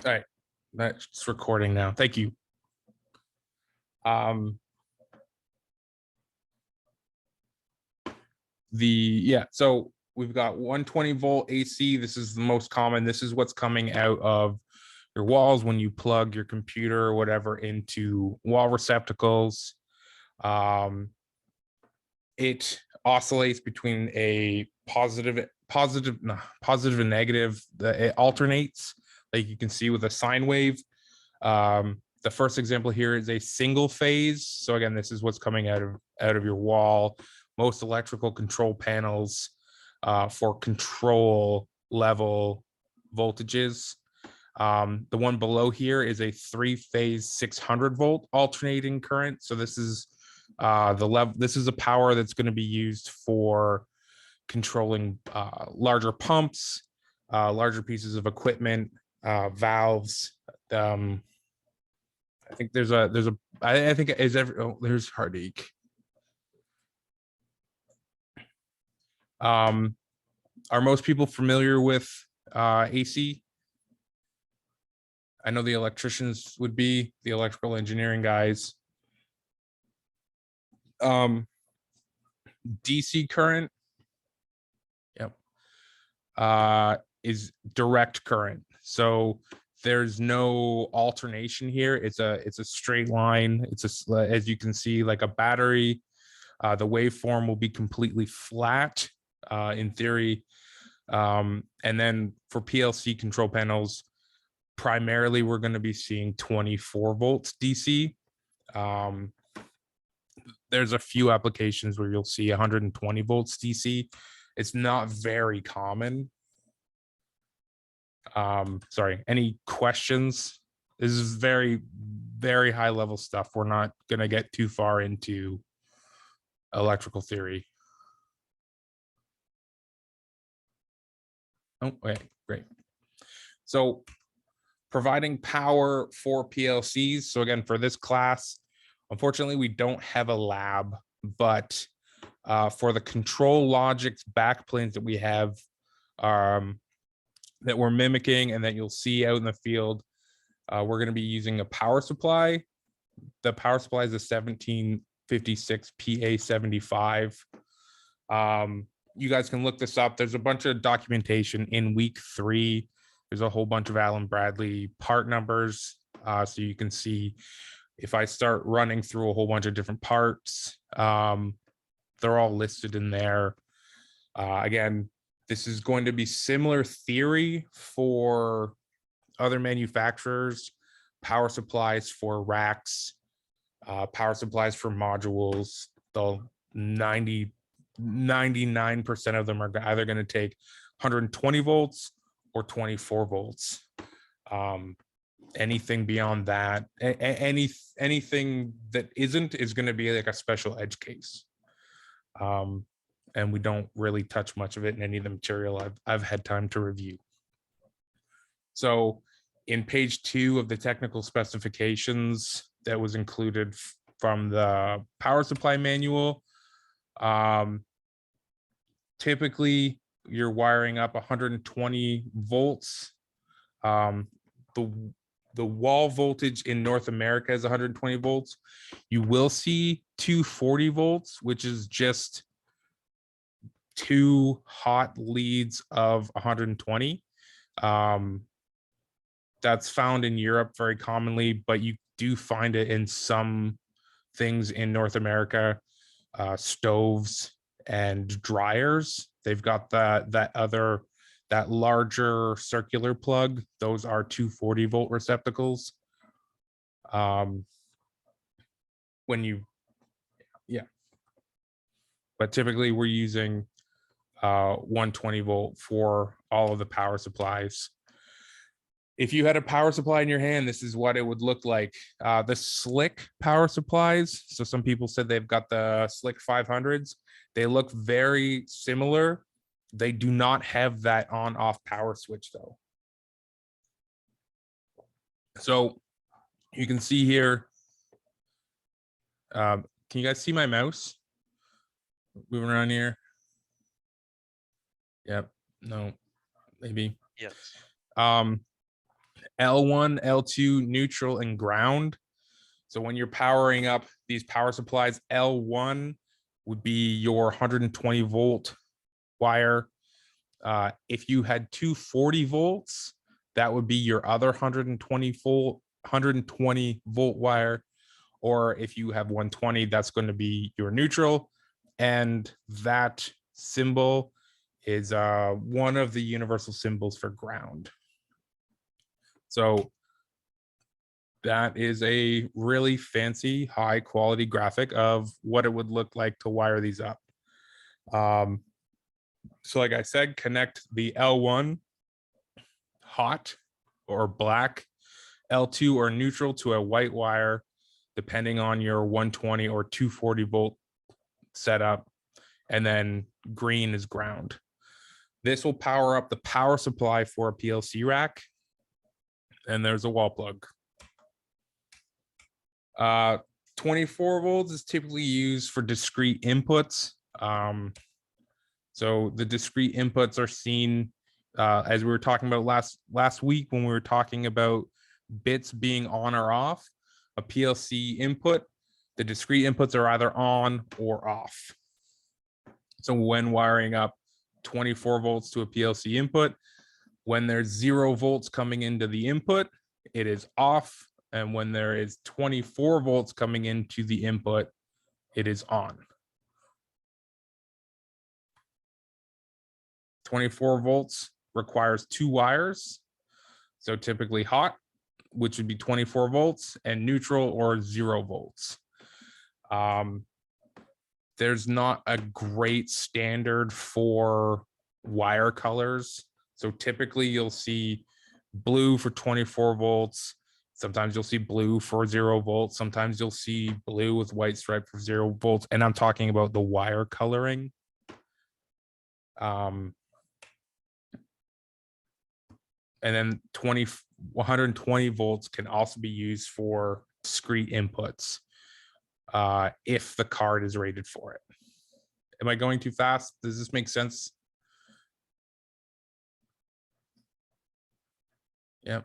All right, that's recording now. Thank you. So we've got 120 volt AC. This is the most common. This is what's coming out of your walls when you plug your computer or whatever into wall receptacles. It oscillates between a positive and negative. It alternates, like you can see with a sine wave. The first example here is a single phase. So again, this is what's coming out of your wall. Most electrical control panels for control level voltages. The one below here is a 3-phase 600 volt alternating current. So this is the level. This is a power that's going to be used for controlling larger pumps, larger pieces of equipment, valves. I think there's heartache. Are most people familiar with AC? I know the electricians would be, the electrical engineering guys. DC current, is direct current. So there's no alternation here. It's a straight line. It's as you can see, like a battery. The waveform will be completely flat in theory. And then for PLC control panels, primarily we're going to be seeing 24 volts DC. There's a few applications where you'll see 120 volts DC. It's not very common. Sorry, any questions? This is very, very high level stuff. We're not going to get too far into electrical theory. Oh, wait, great. So providing power for PLCs. So again, for this class, unfortunately, we don't have a lab, but for the control logics backplanes that we have, that we're mimicking and that you'll see out in the field, we're going to be using a power supply. The power supply is a 1756 PA75. You guys can look this up. There's a bunch of documentation in week 3. There's a whole bunch of Allen Bradley part numbers. So you can see if I start running through a whole bunch of different parts, they're all listed in there. Again, this is going to be similar theory for other manufacturers, power supplies for racks, power supplies for modules. The 99% of them are either going to take 120 volts or 24 volts. Anything beyond that, anything that isn't is going to be like a special edge case. And we don't really touch much of it in any of the material I've had time to review. So in page 2 of the technical specifications that was included from the power supply manual, typically you're wiring up 120 volts. The wall voltage in North America is 120 volts. You will see 240 volts, which is just 2 hot leads of 120. That's found in Europe very commonly, but you do find it in some things in North America, stoves and dryers. They've got that larger circular plug. Those are 240 volt receptacles. But typically we're using 120 volt for all of the power supplies. If you had a power supply in your hand, this is what it would look like. The Slick power supplies. So some people said they've got the Slick 500s. They look very similar. They do not have that on-off power switch though. So you can see here, can you guys see my mouse moving around here? Yep. No, maybe. Yes. L1, L2, neutral, and ground. So when you're powering up these power supplies, L1 would be your 120 volt wire. If you had 240 volts, that would be your other 120 volt wire. Or if you have 120, that's going to be your neutral. And that symbol is one of the universal symbols for ground. So that is a really fancy, high quality graphic of what it would look like to wire these up. So like I said, connect the L1 hot or black, L2 or neutral to a white wire, depending on your 120 or 240 volt setup. And then green is ground. This will power up the power supply for a PLC rack. And there's a wall plug. 24 volts is typically used for discrete inputs. So the discrete inputs are seen as we were talking about last week when we were talking about bits being on or off. A PLC input, the discrete inputs are either on or off. So when wiring up 24 volts to a PLC input, when there's 0 volts coming into the input, it is off. And when there is 24 volts coming into the input, it is on. 24 volts requires 2 wires. So typically hot, which would be 24 volts, and neutral or 0 volts. There's not a great standard for wire colors. So typically you'll see blue for 24 volts. Sometimes you'll see blue for 0 volts. Sometimes you'll see blue with white stripe for 0 volts. And I'm talking about the wire coloring. And then 120 volts can also be used for discrete inputs if the card is rated for it. Am I going too fast? Does this make sense? Yep.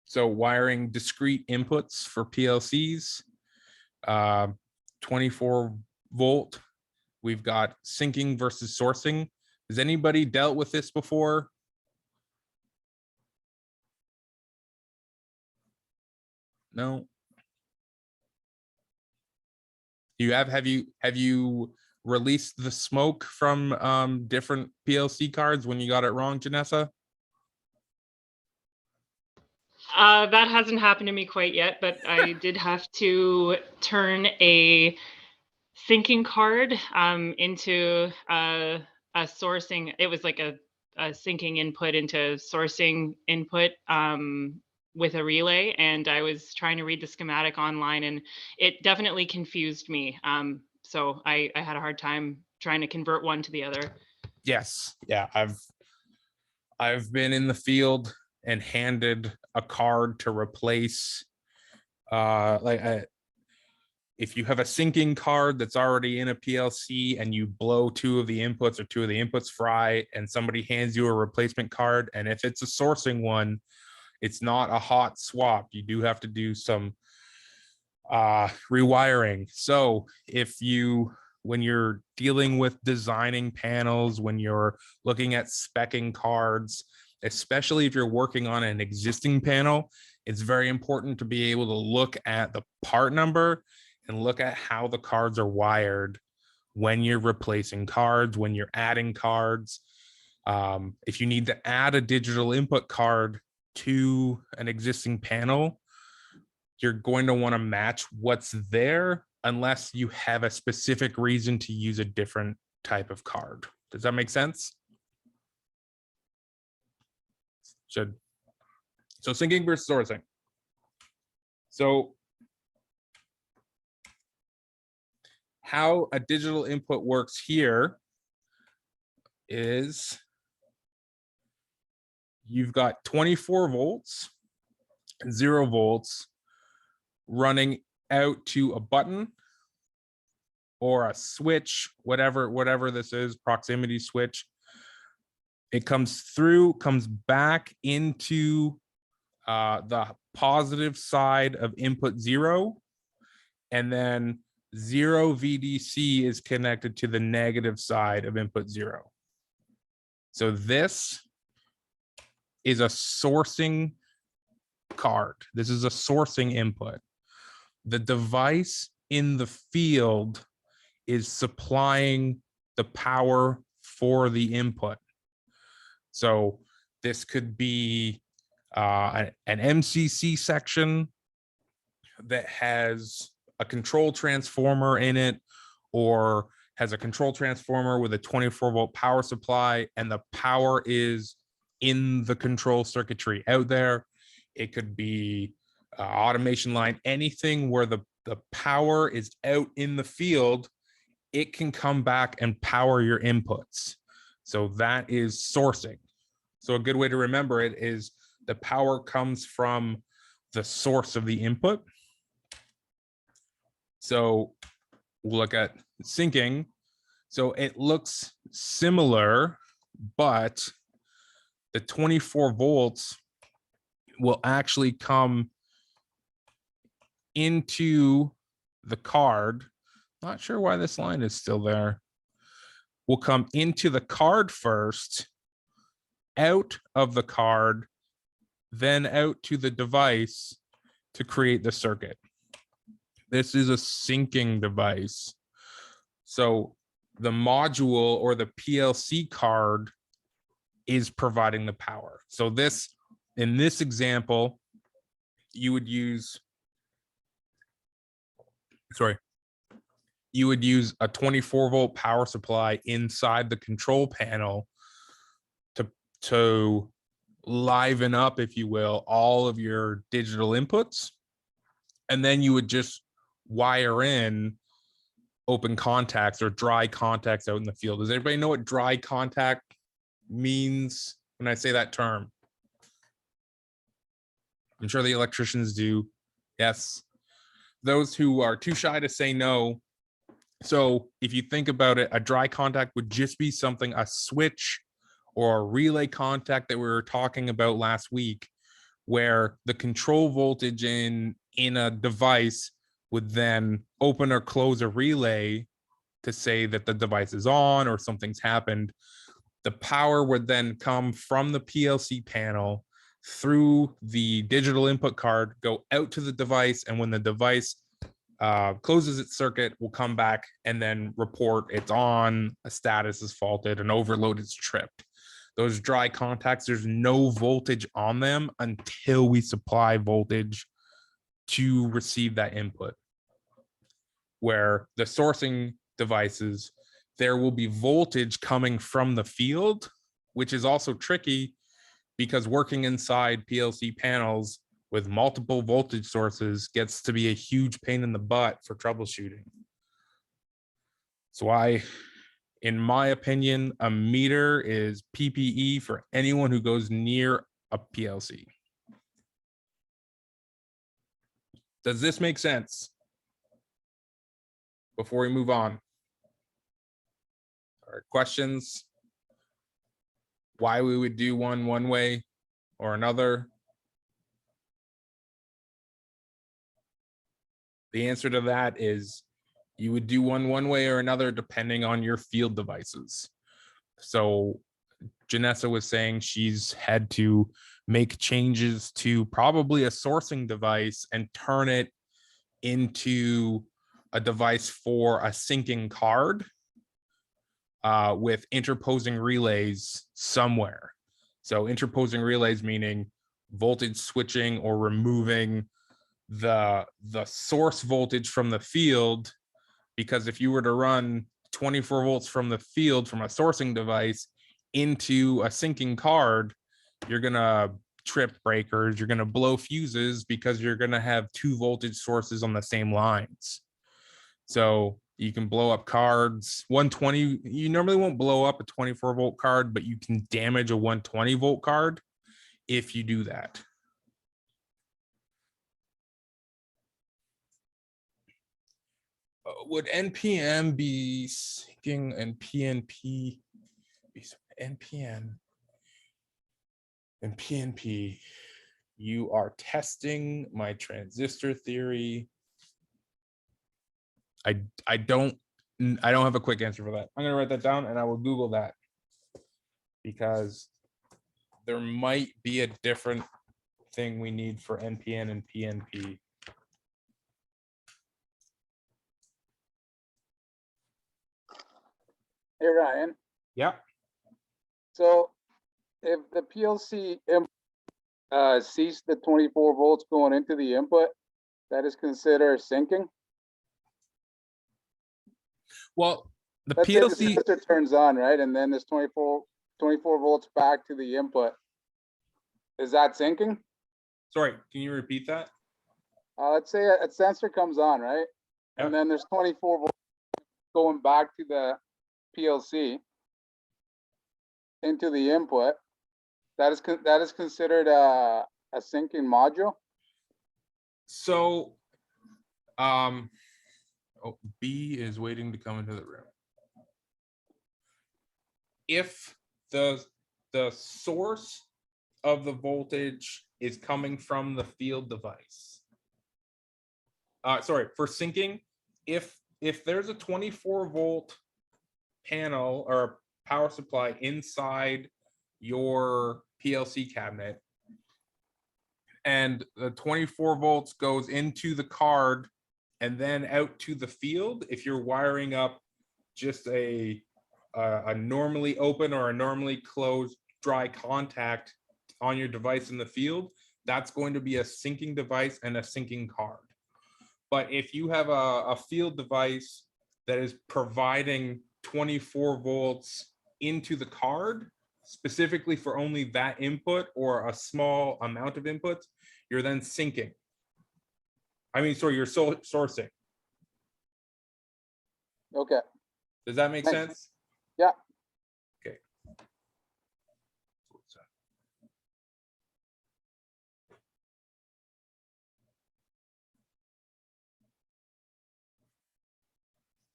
So wiring discrete inputs for PLCs, 24 volt. We've got syncing versus sourcing. Has anybody dealt with this before? No. Have you released the smoke from different PLC cards when you got it wrong, Janessa? That hasn't happened to me quite yet, but I did have to turn a syncing card into a sourcing. It was like a syncing input into sourcing input with a relay, and I was trying to read the schematic online, and it definitely confused me. So I had a hard time trying to convert one to the other. Yes. Yeah, I've been in the field and handed a card to replace if you have a syncing card that's already in a PLC and you blow 2 of the inputs or 2 of the inputs fry and somebody hands you a replacement card, and if it's a sourcing one, it's not a hot swap. You do have to do some rewiring. So when you're dealing with designing panels, when you're looking at speccing cards, especially if you're working on an existing panel, it's very important to be able to look at the part number and look at how the cards are wired when you're replacing cards, when you're adding cards. If you need to add a digital input card to an existing panel, you're going to want to match what's there unless you have a specific reason to use a different type of card. Does that make sense? So syncing versus sourcing. So how a digital input works here is you've got 24 volts, 0 volts running out to a button or a switch, whatever this is, proximity switch. It comes through, comes back into the positive side of input 0, and then 0 VDC is connected to the negative side of input 0. So this is a sourcing card. This is a sourcing input. The device in the field is supplying the power for the input. So this could be an MCC section that has a control transformer in it, or has a control transformer with a 24-volt power supply, and the power is in the control circuitry out there. It could be automation line, anything where the power is out in the field, it can come back and power your inputs. So that is sourcing. So a good way to remember it is the power comes from the source of the input. So we'll look at syncing. So it looks similar, but the 24 volts will actually come into the card. Not sure why this line is still there. Will come into the card first, out of the card, then out to the device to create the circuit. This is a syncing device. So the module or the PLC card is providing the power. So this, in this example, you would use, you would use a 24-volt power supply inside the control panel to liven up, if you will, all of your digital inputs. And then you would just wire in open contacts or dry contacts out in the field. Does everybody know what dry contact means when I say that term? I'm sure the electricians do. Yes. Those who are too shy to say no. So if you think about it, a dry contact would just be something, a switch or a relay contact that we were talking about last week, where the control voltage in a device would then open or close a relay to say that the device is on or something's happened. The power would then come from the PLC panel through the digital input card, go out to the device, and when the device closes its circuit, will come back and then report it's on, a status is faulted, an overload is tripped. Those dry contacts, there's no voltage on them until we supply voltage to receive that input. Where the sourcing devices, there will be voltage coming from the field, which is also tricky because working inside PLC panels with multiple voltage sources gets to be a huge pain in the butt for troubleshooting. So in my opinion, a meter is PPE for anyone who goes near a PLC. Does this make sense? Before we move on. All right, questions? Why we would do one way or another? The answer to that is you would do one way or another depending on your field devices. So Janessa was saying she's had to make changes to probably a sourcing device and turn it into a device for a syncing card with interposing relays somewhere. So interposing relays meaning voltage switching or removing the source voltage from the field, because if you were to run 24 volts from the field from a sourcing device into a syncing card, you're gonna trip breakers, you're gonna blow fuses because you're gonna have two voltage sources on the same lines. So you can blow up cards. 120, you normally won't blow up a 24 volt card, but you can damage a 120 volt card if you do that. Would NPM be syncing and PNP be NPM and PNP? You are testing my transistor theory. I don't have a quick answer for that. I'm gonna write that down and I will Google that because there might be a different thing we need for NPN and PNP. Hey, Ryan. Yeah. So if the PLC sees the 24 volts going into the input, that is considered syncing. Well, the Let's say the PLC resistor turns on, right? And then there's 24 volts back to the input. Is that syncing? sorry, can you repeat that? Let's say a sensor comes on, right? Yeah. And then there's 24 volts going back to the PLC into the input. That is considered a syncing module. So B is waiting to come into the room. If the source of the voltage is coming from the field device, sorry, for syncing, if there's a 24 volt panel or power supply inside your PLC cabinet and the 24 volts goes into the card and then out to the field, if you're wiring up just a normally open or a normally closed dry contact on your device in the field, that's going to be a syncing device and a syncing card. But if you have a field device that is providing 24 volts into the card, specifically for only that input or a small amount of inputs, you're then syncing. I mean, sorry, you're sourcing. Okay. Does that make Thanks. sense? Yeah. Okay.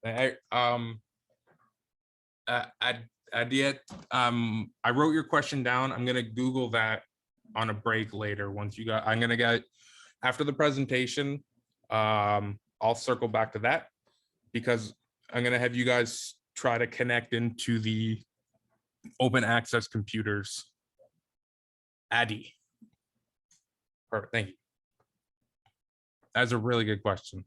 I wrote your question down. I'm gonna Google that on a break later. Once you got, I'm gonna get after the presentation. I'll circle back to that because I'm gonna have you guys try to connect into the open access computers. Addy. Perfect. Thank you. That's a really good question.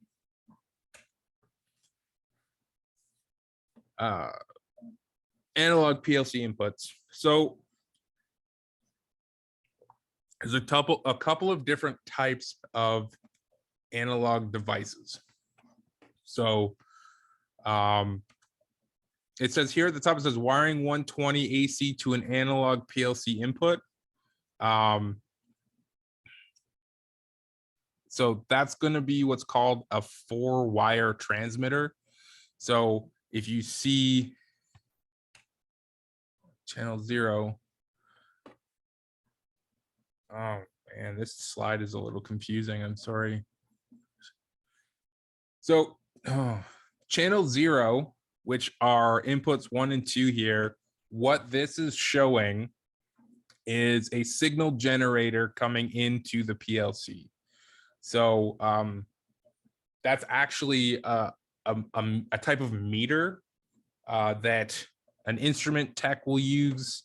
Analog PLC inputs. So there's a couple of different types of analog devices. So it says here at the top, it says wiring 120 AC to an analog PLC input. So that's going to be what's called a 4-wire transmitter. So if you see channel 0, oh man, this slide is a little confusing. I'm sorry. So channel 0, which are inputs 1 and 2 here, what this is showing is a signal generator coming into the PLC. So that's actually a type of meter that an instrument tech will use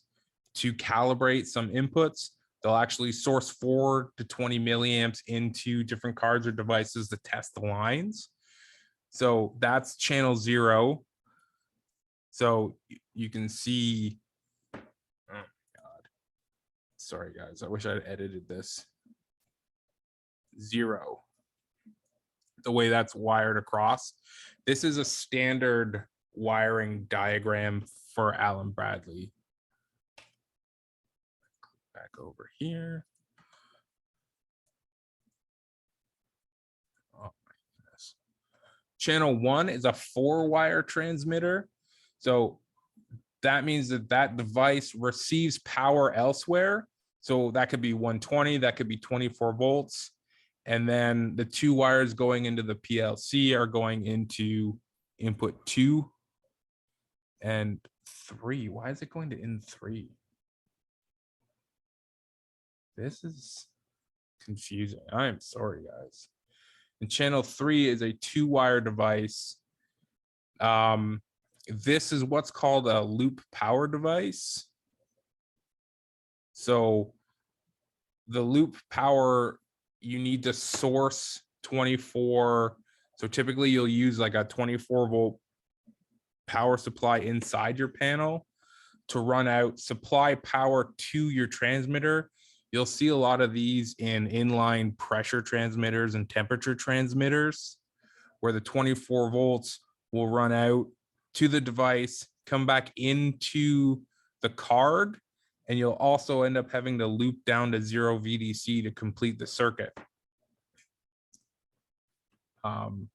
to calibrate some inputs. They'll actually source 4 to 20 milliamps into different cards or devices to test the lines. So that's channel 0. So you can see, oh God, sorry guys, I wish I'd edited this. 0, the way that's wired across. This is a standard wiring diagram for Allen Bradley. Back over here. Oh my goodness. Channel 1 is a 4-wire transmitter. So that means that device receives power elsewhere. So that could be 120, that could be 24 volts. And then the 2 wires going into the PLC are going into input 2 and 3. Why is it going to in 3? This is confusing. I'm sorry, guys. And channel 3 is a 2-wire device. This is what's called a loop power device. So the loop power, you need to source 24. So typically you'll use like a 24-volt power supply inside your panel to run out supply power to your transmitter. You'll see a lot of these in inline pressure transmitters and temperature transmitters, where the 24 volts will run out to the device, come back into the card, and you'll also end up having to loop down to 0 VDC to complete the circuit. The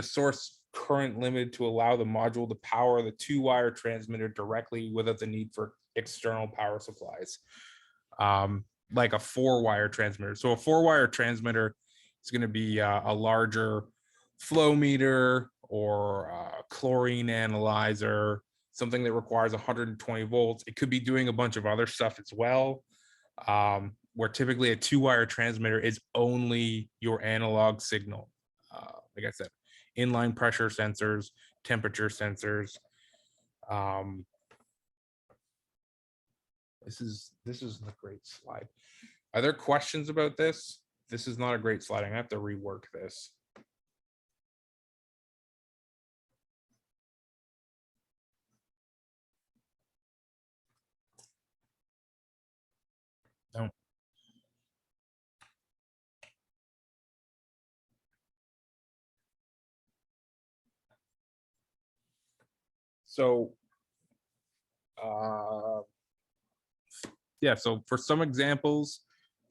source current limited to allow the module to power the 2-wire transmitter directly without the need for external power supplies, like a 4-wire transmitter. So a 4-wire transmitter is going to be a larger flow meter or a chlorine analyzer, something that requires 120 volts. It could be doing a bunch of other stuff as well, where typically a 2-wire transmitter is only your analog signal. Like I said, inline pressure sensors, temperature sensors. This is a great slide. Are there questions about this? This is not a great slide. I'm gonna have to rework this. No. So, yeah, so for some examples,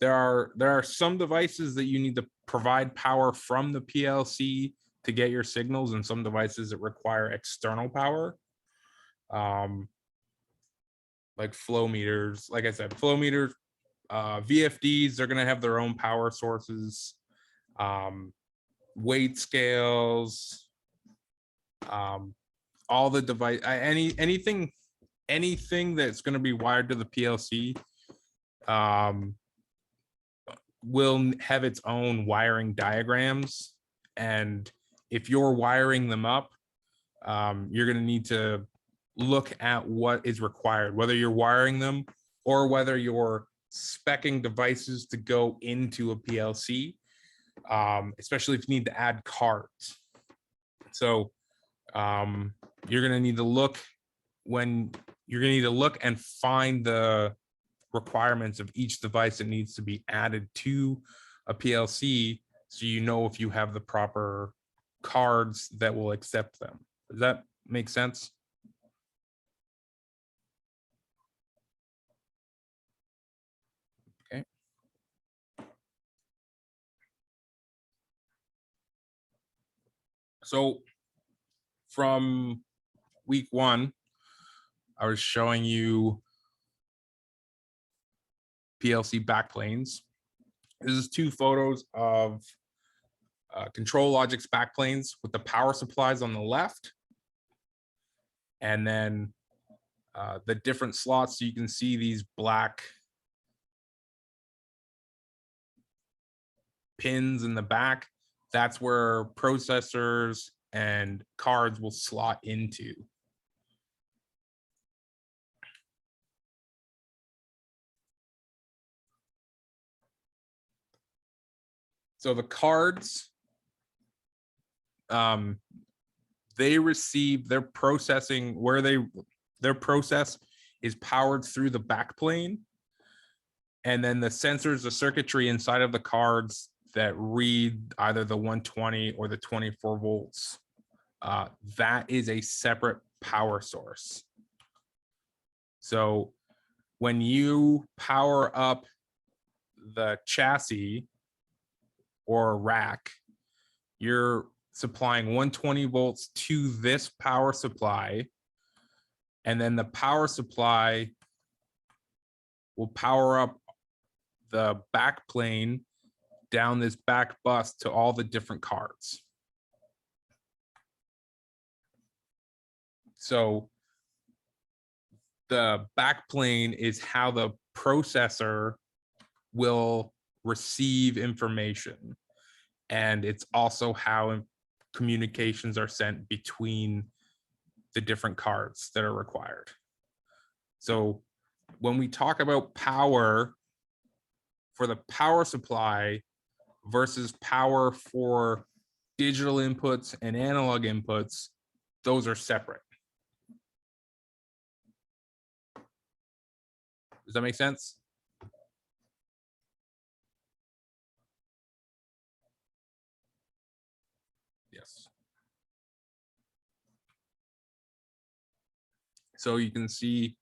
there are some devices that you need to provide power from the PLC to get your signals, and some devices that require external power. Like flow meters, like I said, flow meters, VFDs, they're gonna have their own power sources, weight scales, all the device, anything that's going to be wired to the PLC will have its own wiring diagrams. And if you're wiring them up, you're going to need to look at what is required, whether you're wiring them or whether you're speccing devices to go into a PLC, especially if you need to add cards. So you're going to need to look and find the requirements of each device that needs to be added to a PLC, so you know if you have the proper cards that will accept them. Does that make sense? Okay. So from week 1, I was showing you PLC backplanes. This is 2 photos of Control Logic's backplanes with the power supplies on the left, and then the different slots. So you can see these black pins in the back. That's where processors and cards will slot into. So the cards, they receive their processing where their process is powered through the backplane. And then the sensors, the circuitry inside of the cards that read either the 120 or the 24 volts, that is a separate power source. So when you power up the chassis or rack, you're supplying 120 volts to this power supply, and then the power supply will power up the backplane down this back bus to all the different cards. So the back plane is how the processor will receive information. And it's also how communications are sent between the different cards that are required. So when we talk about power for the power supply versus power for digital inputs and analog inputs, those are separate. Does that make sense? Yes. So you can see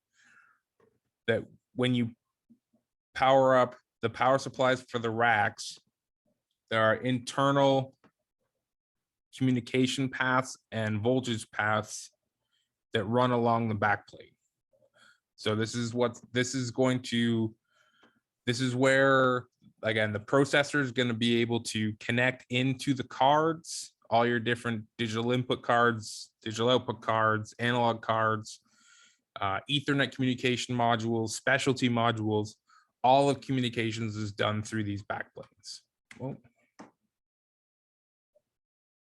that when you power up the power supplies for the racks, there are internal communication paths and voltage paths that run along the backplate. So this is where, again, the processor is going to be able to connect into the cards, all your different digital input cards, digital output cards, analog cards, Ethernet communication modules, specialty modules. All of communications is done through these backplanes. Well,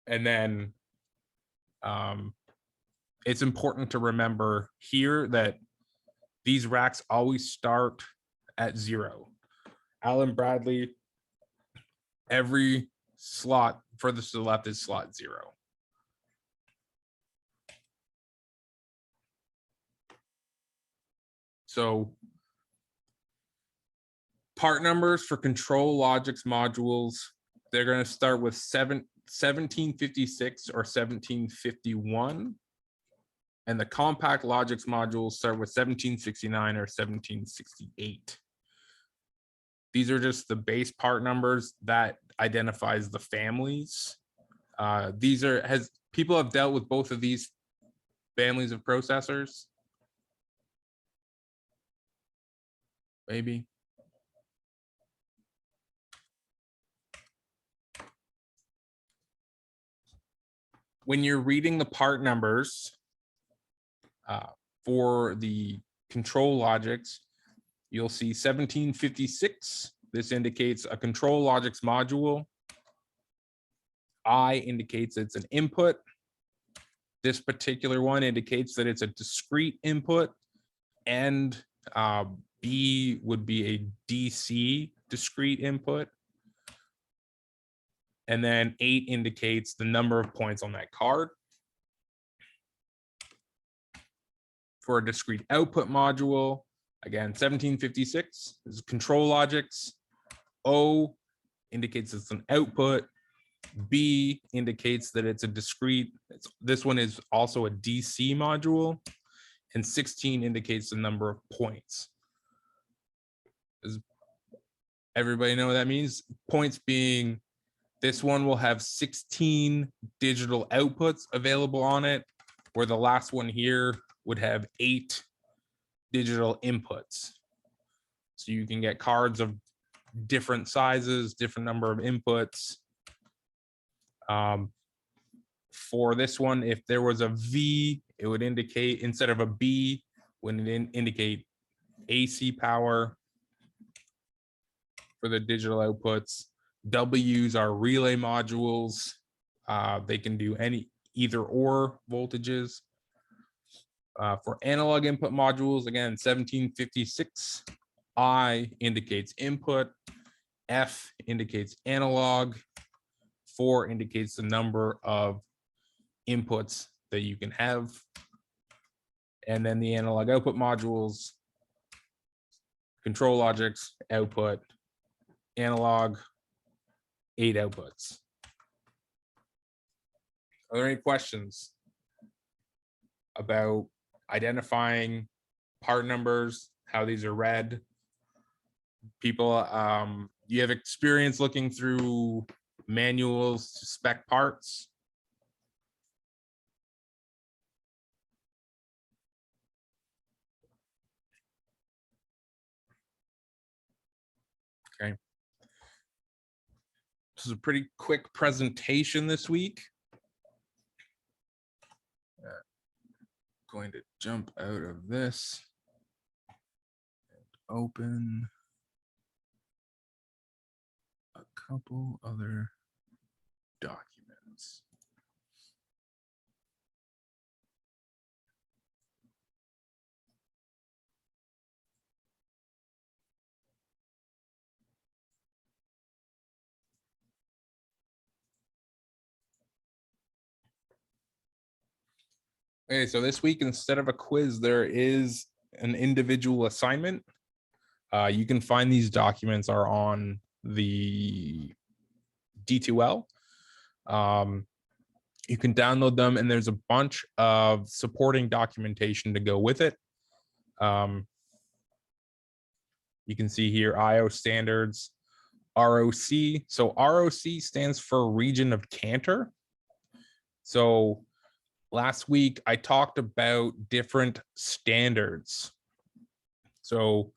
and then it's important to remember here that these racks always start at 0. Allen Bradley, every slot furthest to the left is slot 0. So part numbers for control logics modules, they're going to start with 1756 or 1751. And the compact logics modules start with 1769 or 1768. These are just the base part numbers that identifies the families. People have dealt with both of these families of processors? Maybe. When you're reading the part numbers for the control logics, you'll see 1756. This indicates a control logics module. I indicates it's an input. This particular one indicates that it's a discrete input, and B would be a DC discrete input. And then 8 indicates the number of points on that card. For a discrete output module, again, 1756 is control logics. O indicates it's an output. B indicates that it's a discrete. This one is also a DC module. And 16 indicates the number of points. Does everybody know what that means? Points being, this one will have 16 digital outputs available on it, where the last one here would have 8 digital inputs. So you can get cards of different sizes, different number of inputs. For this one, if there was a V, it would indicate, instead of a B, would indicate AC power for the digital outputs. W's are relay modules. They can do either or voltages. For analog input modules, again, 1756, I indicates input, F indicates analog, 4 indicates the number of inputs that you can have. And then the analog output modules, control logics, output, analog, 8 outputs. Are there any questions about identifying part numbers, how these are read? People, you have experience looking through manuals to spec parts? Okay. This is a pretty quick presentation this week. Going to jump out of this and open a couple other documents. Okay, so this week, instead of a quiz, there is an individual assignment. You can find these documents are on the D2L. You can download them, and there's a bunch of supporting documentation to go with it. You can see here IO standards, ROC. So ROC stands for Region of Cantor. So last week I talked about different standards. So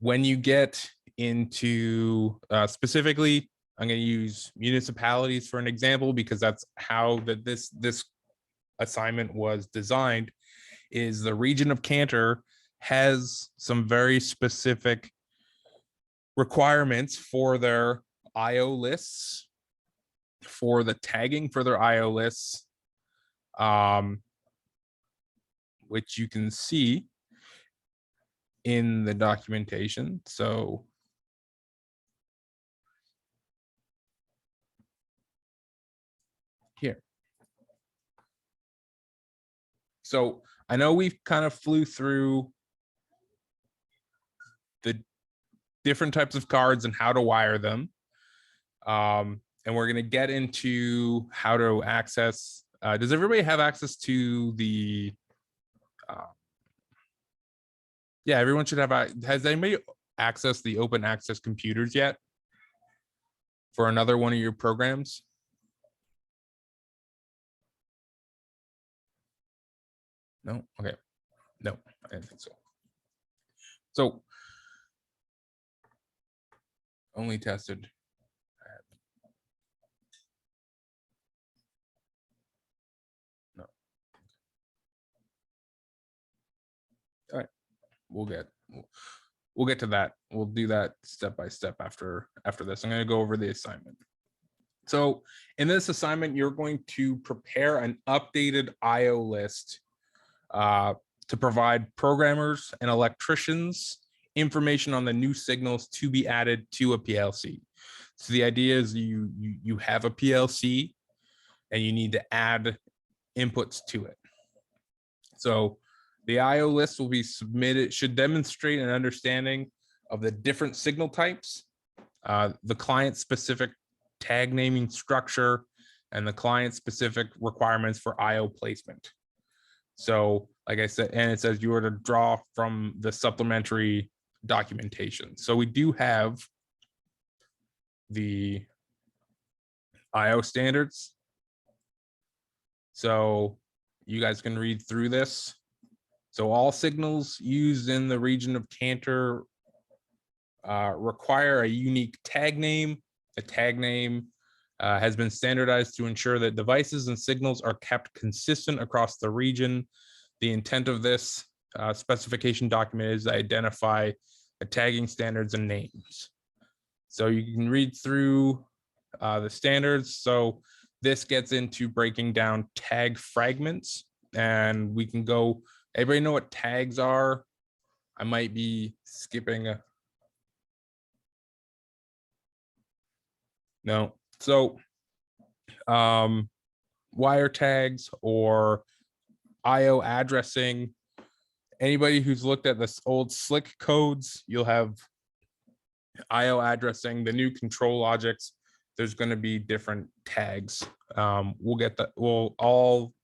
when you get into specifically, I'm going to use municipalities for an example because that's how this assignment was designed. Is the Region of Cantor has some very specific requirements for their IO lists, for the tagging for their IO lists, which you can see in the documentation. So here. So I know we've kind of flew through the different types of cards and how to wire them. And we're going to get into how to access. Does everybody have access to the yeah, everyone should have. Has anybody accessed the open access computers yet for another one of your programs? No? Okay. No, I didn't think so. So only tested. No. All right. We'll get to that. We'll do that step by step after this. I'm going to go over the assignment. So in this assignment, you're going to prepare an updated IO list to provide programmers and electricians information on the new signals to be added to a PLC. So the idea is you have a PLC and you need to add inputs to it. So the IO list will be submitted, should demonstrate an understanding of the different signal types, the client-specific tag naming structure, and the client-specific requirements for IO placement. So, like I said, and it says you are to draw from the supplementary documentation. So we do have the IO standards. So you guys can read through this. So all signals used in the region of Cantor require a unique tag name. A tag name has been standardized to ensure that devices and signals are kept consistent across the region. The intent of this specification document is to identify the tagging standards and names. So you can read through the standards. So this gets into breaking down tag fragments, and we can go. Everybody know what tags are? I might be skipping a. No. So wire tags or IO addressing. Anybody who's looked at this old SLIC codes, you'll have IO addressing, the new control logics. There's going to be different tags. We'll get that. We'll all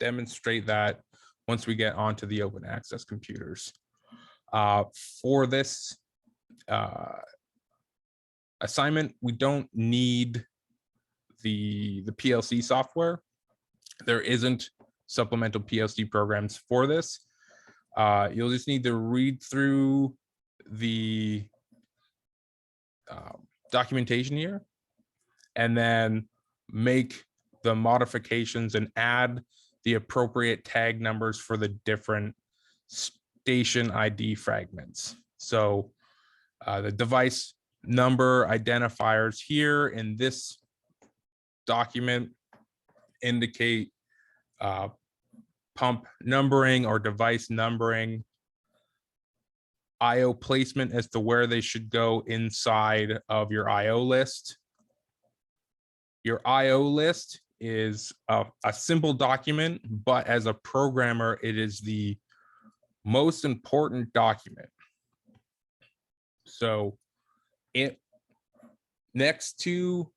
demonstrate that once we get onto the open access computers. For this assignment, we don't need the PLC software. There isn't supplemental PLC programs for this. You'll just need to read through the documentation here. and then make the modifications and add the appropriate tag numbers for the different station ID fragments. So the device number identifiers here in this document indicate pump numbering or device numbering, IO placement as to where they should go inside of your IO list. Your IO list is a simple document, but as a programmer, it is the most important document. So it next to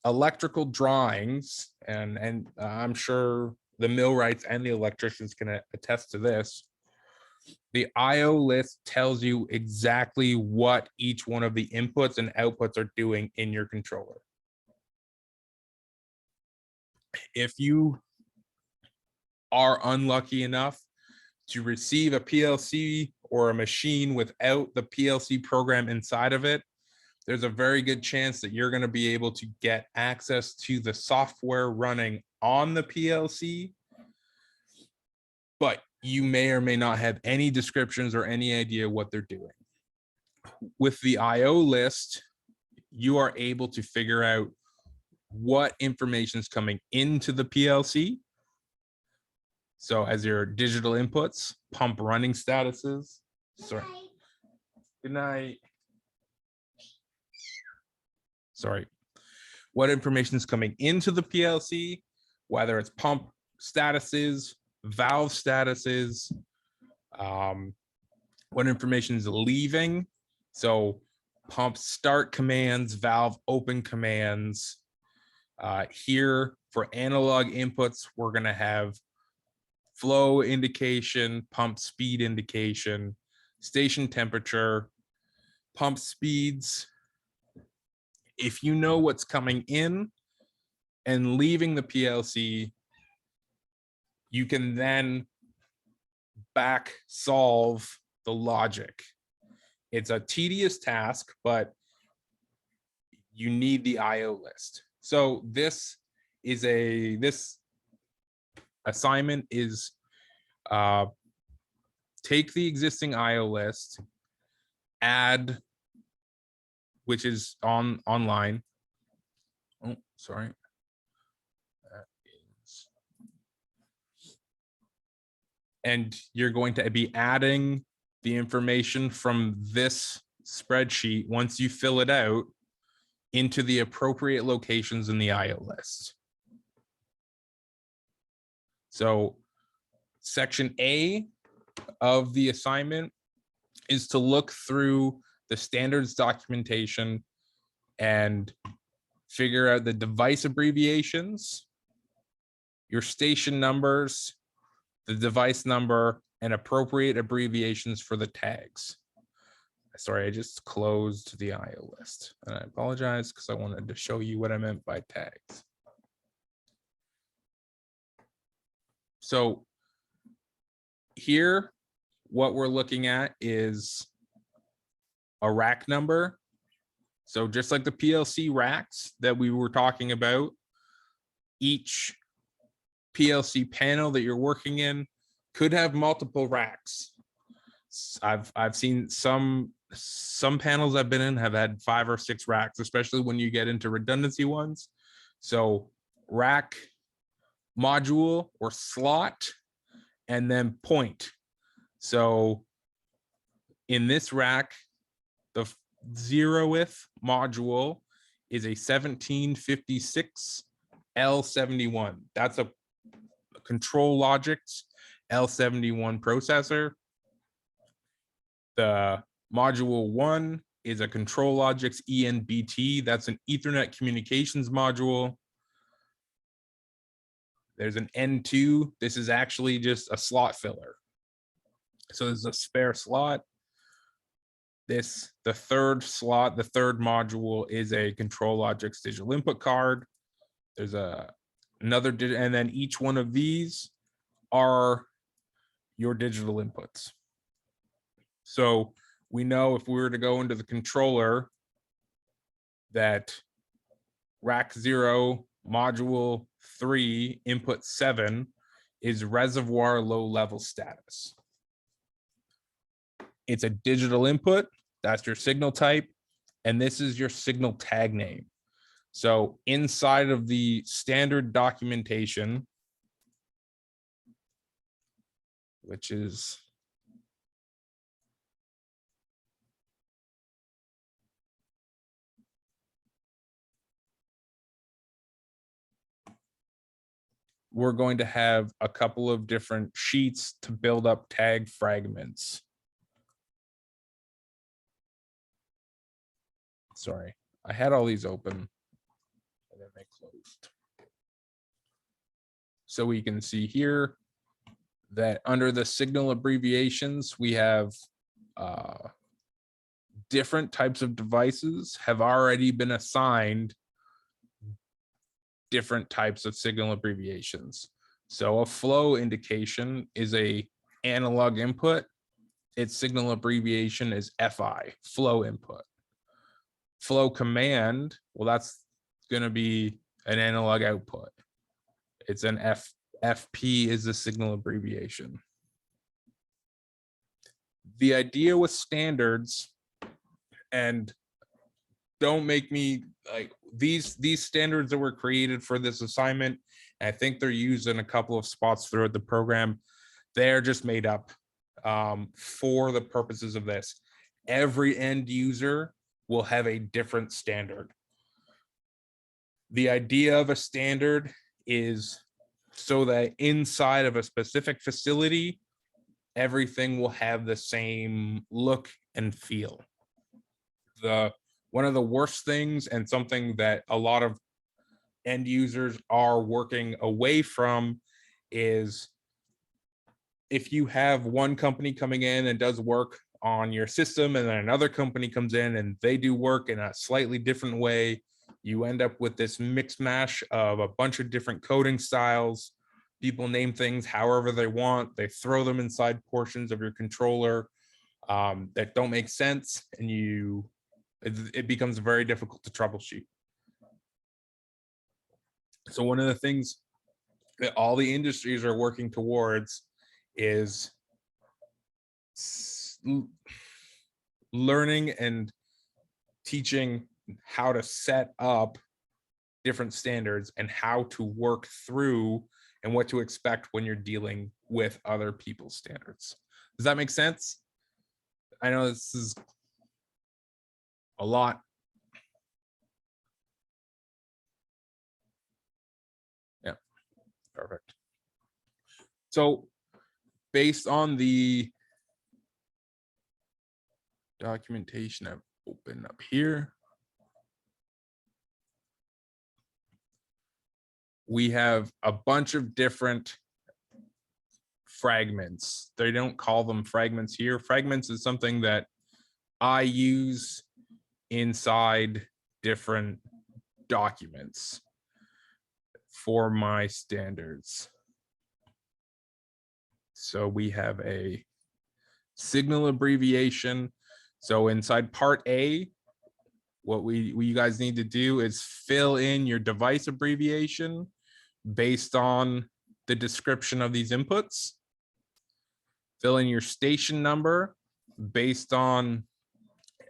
electrical drawings, and I'm sure the millwrights and the electricians can attest to this, the IO list tells you exactly what each one of the inputs and outputs are doing in your controller. If you are unlucky enough to receive a PLC or a machine without the PLC program inside of it, there's a very good chance that you're going to be able to get access to the software running on the PLC, but you may or may not have any descriptions or any idea what they're doing. With the IO list, you are able to figure out what information is coming into the PLC. So as your digital inputs, pump running statuses. Sorry. Good night. Sorry. What information is coming into the PLC, whether it's pump statuses, valve statuses, what information is leaving. So pump start commands, valve open commands. Here for analog inputs, we're going to have flow indication, pump speed indication, station temperature, pump speeds. If you know what's coming in and leaving the PLC, you can then back solve the logic. It's a tedious task, but you need the IO list. So this assignment is take the existing IO list, add, which is online. Oh, sorry. That is, and you're going to be adding the information from this spreadsheet once you fill it out into the appropriate locations in the IO list. So section A of the assignment is to look through the standards documentation and figure out the device abbreviations, your station numbers, the device number, and appropriate abbreviations for the tags. Sorry, I just closed the IO list, and I apologize because I wanted to show you what I meant by tags. So here, what we're looking at is a rack number. So just like the PLC racks that we were talking about, each PLC panel that you're working in could have multiple racks. I've seen some panels I've been in have had 5 or 6 racks, especially when you get into redundancy ones. So rack, module or slot, and then point. So in this rack, the 0th module is a 1756 L71. That's a ControlLogix L71 processor. The module 1 is a ControlLogix ENBT. That's an Ethernet communications module. There's an N2. This is actually just a slot filler. So there's a spare slot. The third slot, the third module is a ControlLogix digital input card. There's another, and then each one of these are your digital inputs. So we know if we were to go into the controller that rack 0, module 3, input 7 is reservoir low level status. It's a digital input. That's your signal type. And this is your signal tag name. So inside of the standard documentation, which is we're going to have a couple of different sheets to build up tag fragments. Sorry, I had all these open and then they closed. So we can see here that under the signal abbreviations, we have different types of devices have already been assigned different types of signal abbreviations. So a flow indication is a analog input. Its signal abbreviation is FI, flow input. Flow command, well, that's going to be an analog output. It's an FP is the signal abbreviation. The idea with standards, and don't make me like these standards that were created for this assignment, I think they're used in a couple of spots throughout the program. They're just made up for the purposes of this. Every end user will have a different standard. The idea of a standard is so that inside of a specific facility, everything will have the same look and feel. One of the worst things, and something that a lot of end users are working away from, is if you have one company coming in and does work on your system and then another company comes in and they do work in a slightly different way, you end up with this mix mash of a bunch of different coding styles. People name things however they want. They throw them inside portions of your controller that don't make sense, and it becomes very difficult to troubleshoot. So one of the things that all the industries are working towards is learning and teaching how to set up different standards and how to work through and what to expect when you're dealing with other people's standards. Does that make sense? I know this is a lot. Yeah, perfect. So based on the documentation I've opened up here, we have a bunch of different fragments. They don't call them fragments here. Fragments is something that I use inside different documents for my standards. So we have a signal abbreviation. So inside part A, what you guys need to do is fill in your device abbreviation based on the description of these inputs. Fill in your station number based on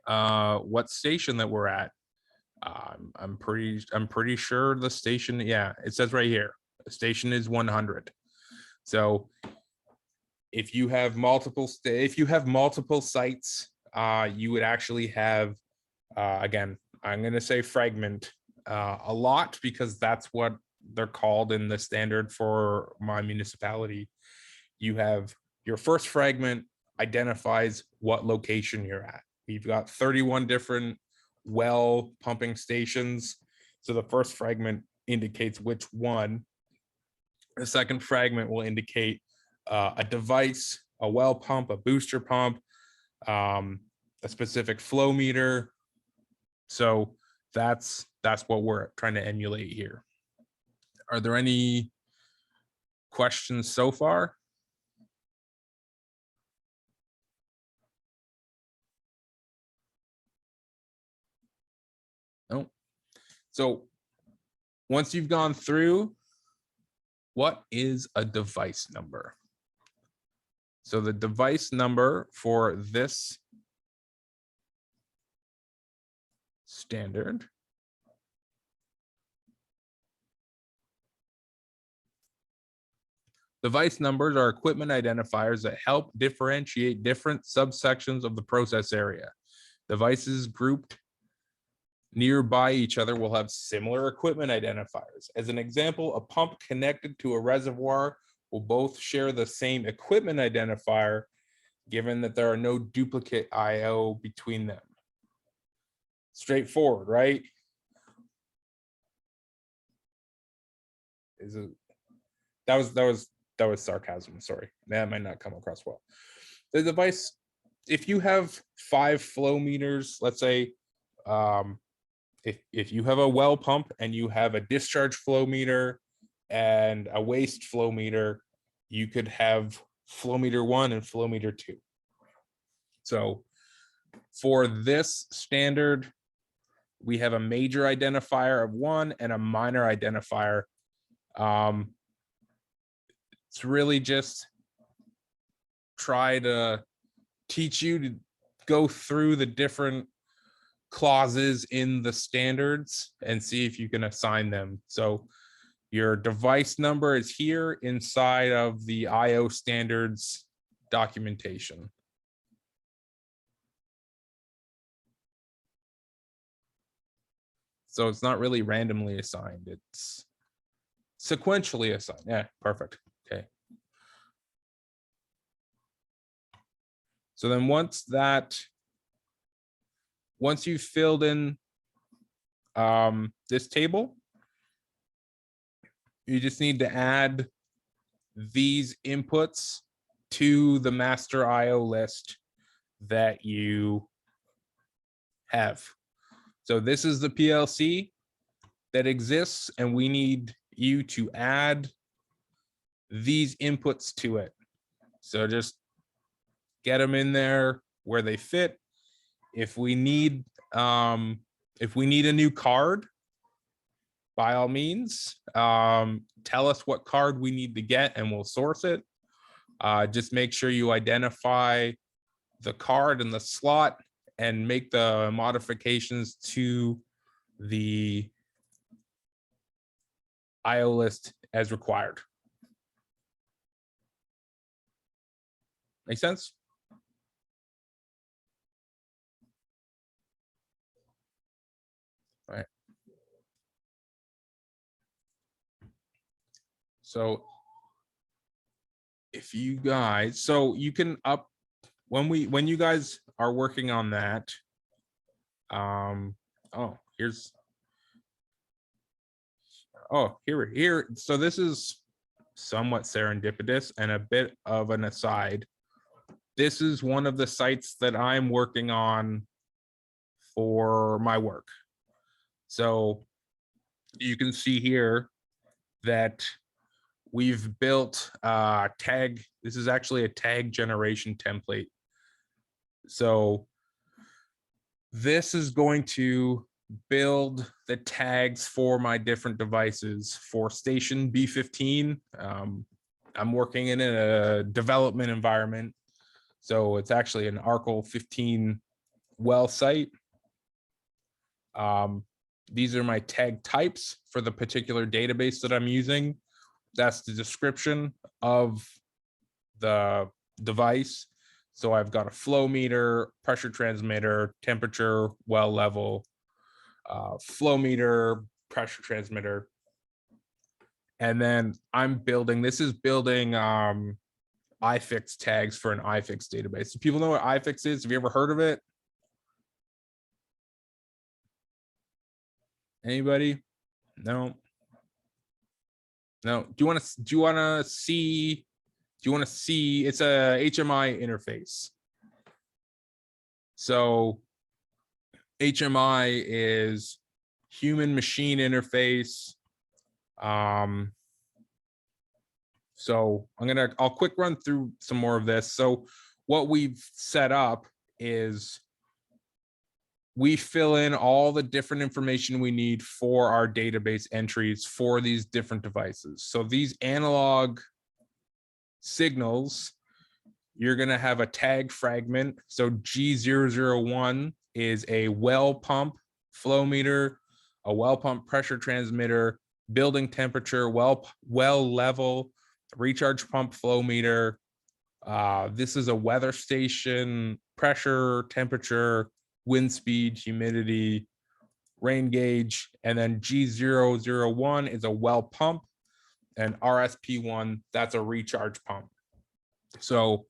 what station that we're at. I'm pretty sure the station, yeah, it says right here, the station is 100. So if you have multiple sites, you would actually have, again, I'm going to say fragment a lot because that's what they're called in the standard for my municipality. You have your first fragment identifies what location you're at. We've got 31 different well pumping stations. So the first fragment indicates which one. The second fragment will indicate a device, a well pump, a booster pump, a specific flow meter. So that's what we're trying to emulate here. Are there any questions so far? No. So once you've gone through, what is a device number? So the device number for this standard device numbers are equipment identifiers that help differentiate different subsections of the process area. Devices grouped nearby each other will have similar equipment identifiers. As an example, a pump connected to a reservoir will both share the same equipment identifier, given that there are no duplicate IO between them. Straightforward, right? Is it? That was sarcasm. Sorry, that might not come across well. The device, if you have 5 flow meters, let's say, if you have a well pump and you have a discharge flow meter and a waste flow meter, you could have flow meter 1 and flow meter 2. So for this standard, we have a major identifier of 1 and a minor identifier. It's really just try to teach you to go through the different clauses in the standards and see if you can assign them. So your device number is here inside of the IO standards documentation. So it's not really randomly assigned, it's sequentially assigned. Yeah, perfect. Okay. So then once you've filled in this table, you just need to add these inputs to the master IO list that you have. So this is the PLC that exists, and we need you to add these inputs to it. So just get them in there where they fit. If we need a new card, by all means, tell us what card we need to get and we'll source it. Just make sure you identify the card and the slot and make the modifications to the IO list as required. Make sense? All right. So if you guys, so you can up when you guys are working on that. Oh, here. So this is somewhat serendipitous and a bit of an aside. This is one of the sites that I'm working on for my work. So you can see here that we've built a tag. This is actually a tag generation template. So this is going to build the tags for my different devices for station B15. I'm working in a development environment. So it's actually an ARCL 15 well site. These are my tag types for the particular database that I'm using. That's the description of the device. So I've got a flow meter, pressure transmitter, temperature, well level, flow meter, pressure transmitter. And then I'm building, this is building iFix tags for an iFix database. Do people know what iFix is? Have you ever heard of it? Anybody? No. No. Do you want to see? It's a HMI interface. So HMI is human machine interface. So I'll quick run through some more of this. So what we've set up is we fill in all the different information we need for our database entries for these different devices. So these analog signals, you're going to have a tag fragment. So G001 is a well pump flow meter, a well pump pressure transmitter, building temperature, well level, recharge pump flow meter. This is a weather station, pressure, temperature, wind speed, humidity, rain gauge. And then G001 is a well pump, and RSP1, that's a recharge pump. So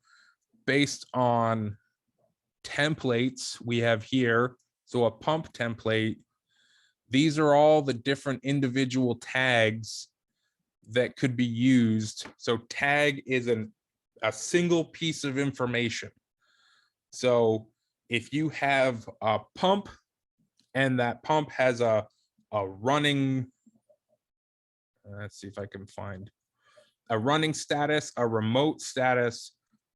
based on templates we have here, so a pump template, these are all the different individual tags that could be used. So tag is a single piece of information. So if you have a pump and that pump has a running, let's see if I can find a running status, a remote status,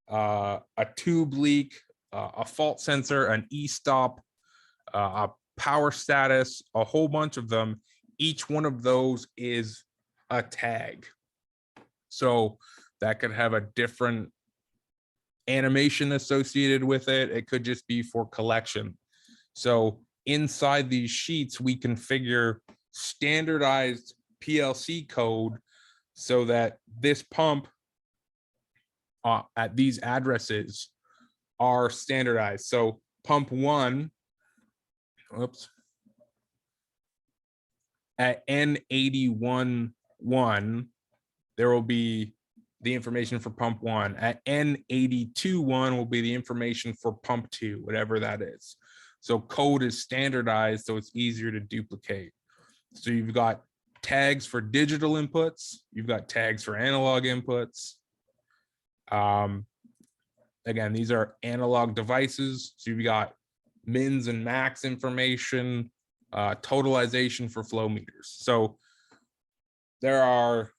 a tube leak, a fault sensor, an e-stop, a power status, a whole bunch of them. Each one of those is a tag. So that could have a different animation associated with it. It could just be for collection. So inside these sheets, we configure standardized PLC code so that this pump at these addresses are standardized. So pump 1, oops, at N81.1, there will be the information for pump 1. At N82.1 will be the information for pump 2, whatever that is. So code is standardized, so it's easier to duplicate. So you've got tags for digital inputs, you've got tags for analog inputs. Again, these are analog devices. So you've got mins and max information, totalization for flow meters. So there are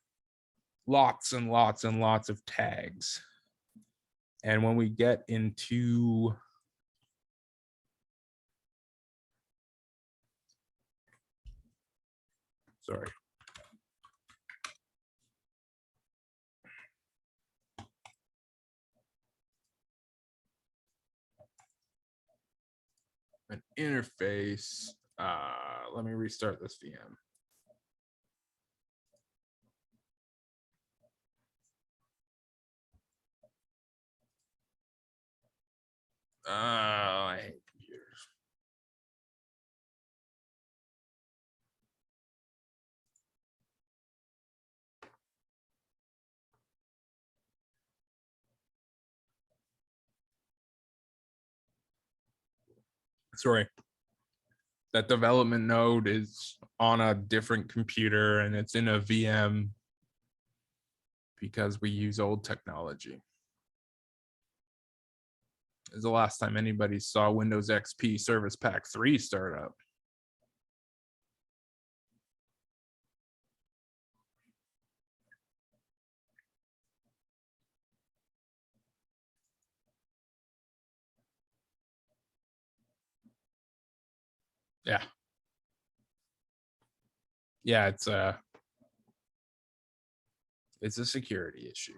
lots and lots and lots of tags. And when we get into sorry. An interface. Let me restart this VM. I hate computers. Sorry. That development node is on a different computer and it's in a VM because we use old technology. Is the last time anybody saw Windows XP Service Pack 3 start up. Yeah. Yeah, it's a security issue.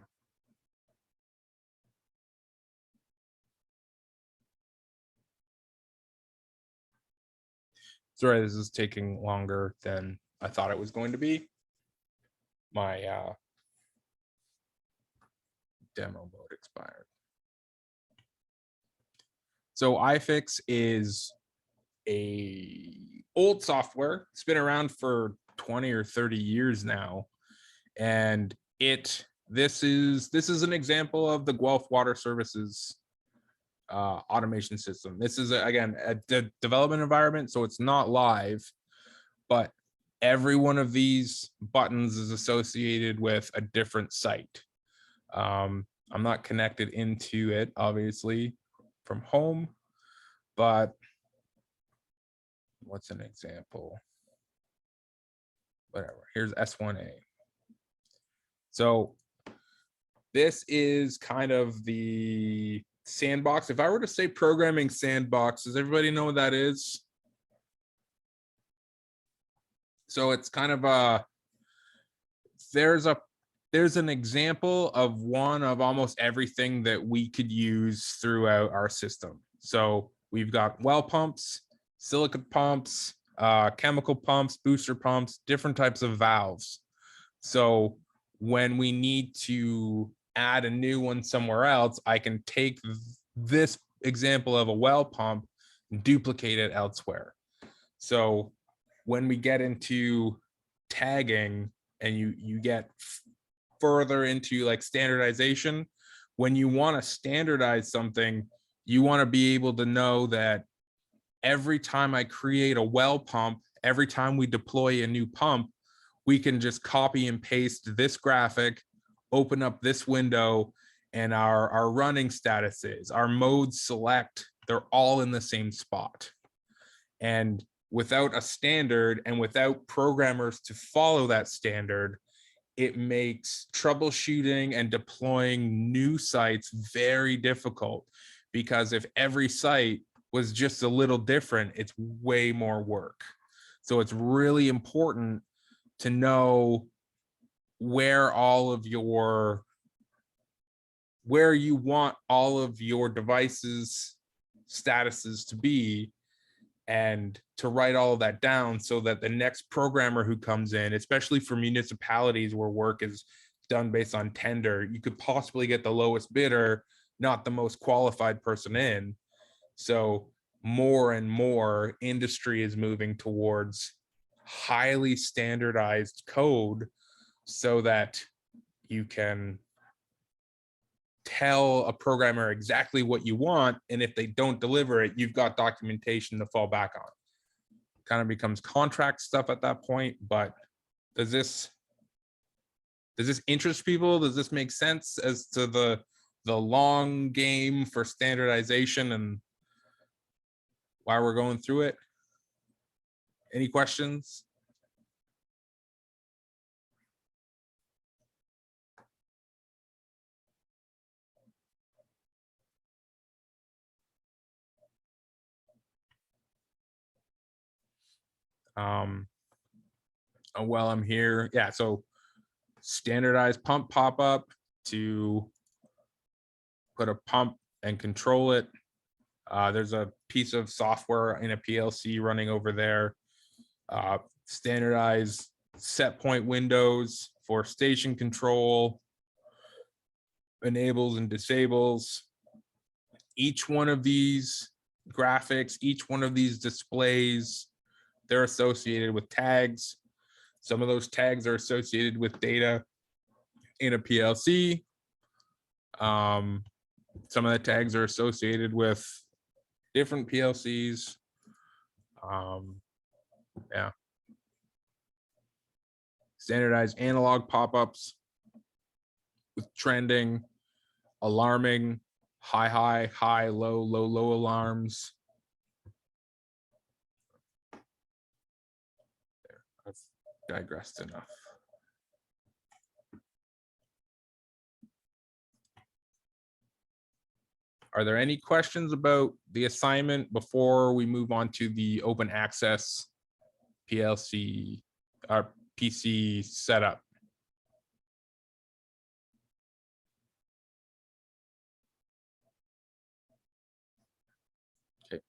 Sorry, this is taking longer than I thought it was going to be. My demo mode expired. So iFix is a old software. It's been around for 20 or 30 years now. And this is an example of the Guelph Water Services automation system. This is again a development environment, so it's not live, but every one of these buttons is associated with a different site. I'm not connected into it, obviously, from home, but what's an example? Whatever. Here's S1A. So this is kind of the sandbox. If I were to say programming sandbox, does everybody know what that is? So it's kind of there's an example of one of almost everything that we could use throughout our system. So we've got well pumps, silicone pumps, chemical pumps, booster pumps, different types of valves. So when we need to add a new one somewhere else, I can take this example of a well pump and duplicate it elsewhere. So when we get into tagging and you get further into like standardization, when you want to standardize something, you want to be able to know that every time I create a well pump, every time we deploy a new pump, we can just copy and paste this graphic, open up this window, and our running statuses, our modes select, they're all in the same spot. And without a standard and without programmers to follow that standard, it makes troubleshooting and deploying new sites very difficult, because if every site was just a little different, it's way more work. So it's really important to know where you want all of your devices statuses to be, and to write all of that down so that the next programmer who comes in, especially for municipalities where work is done based on tender, you could possibly get the lowest bidder, not the most qualified person in. So more and more industry is moving towards highly standardized code so that you can tell a programmer exactly what you want, and if they don't deliver it, you've got documentation to fall back on. Kind of becomes contract stuff at that point. But does this interest people? Does this make sense as to the long game for standardization and why we're going through it? Any questions? While I'm here, yeah, so standardized pump pop-up to put a pump and control it. There's a piece of software in a PLC running over there. Standardized set point windows for station control, enables and disables. Each one of these graphics, each one of these displays, they're associated with tags. Some of those tags are associated with data in a PLC. Some of the tags are associated with different PLCs. Yeah. Standardized analog pop-ups with trending, alarming, high, high, high, low, low, low alarms. There, I've digressed enough. Are there any questions about the assignment before we move on to the open access PLC or PC setup? Okay.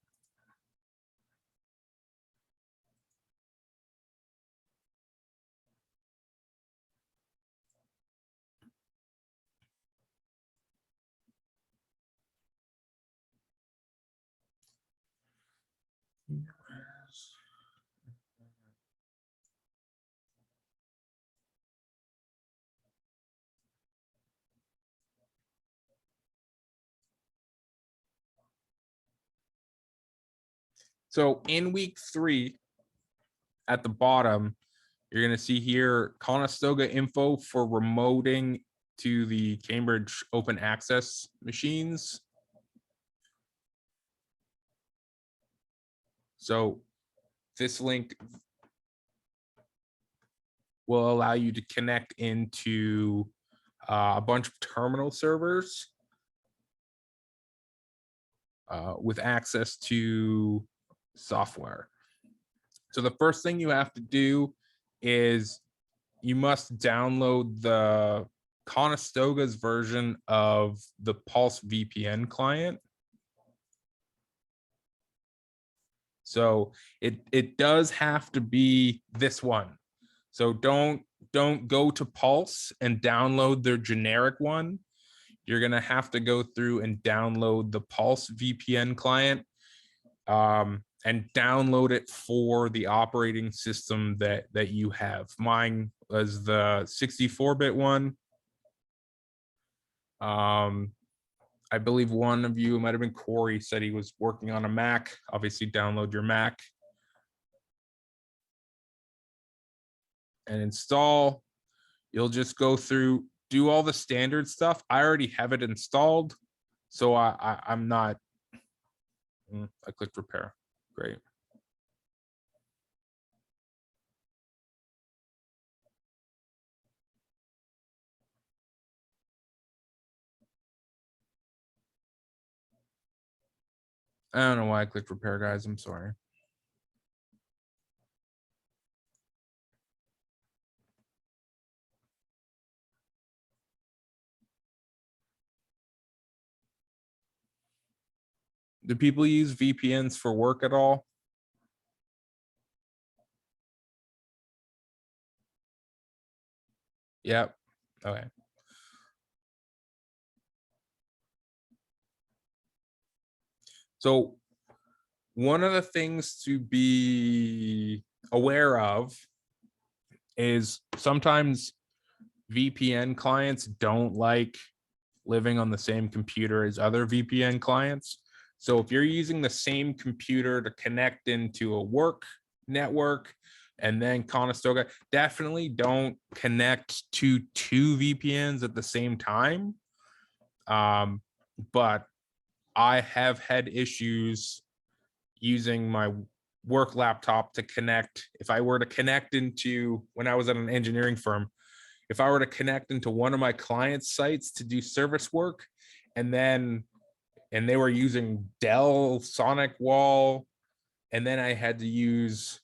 So in week 3, at the bottom, you're going to see here Conestoga info for remoting to the Cambridge open access machines. So this link will allow you to connect into a bunch of terminal servers with access to software. So the first thing you have to do is you must download the Conestoga's version of the Pulse VPN client. So it does have to be this one. So don't go to Pulse and download their generic one. You're gonna have to go through and download the Pulse VPN client, and download it for the operating system that you have. Mine was the 64-bit one. I believe one of you, it might have been Corey, said he was working on a Mac. Obviously, download your Mac and install. You'll just go through, do all the standard stuff. I already have it installed, so I'm not. I clicked repair. Great. I don't know why I clicked repair, guys. I'm sorry. Do people use VPNs for work at all? Yep. Okay. So one of the things to be aware of is sometimes VPN clients don't like living on the same computer as other VPN clients. So if you're using the same computer to connect into a work network and then Conestoga, definitely don't connect to two VPNs at the same time. But I have had issues using my work laptop to connect. If I were to connect into, when I was at an engineering firm, if I were to connect into one of my clients' sites to do service work, and they were using Dell Sonic Wall, and then I had to use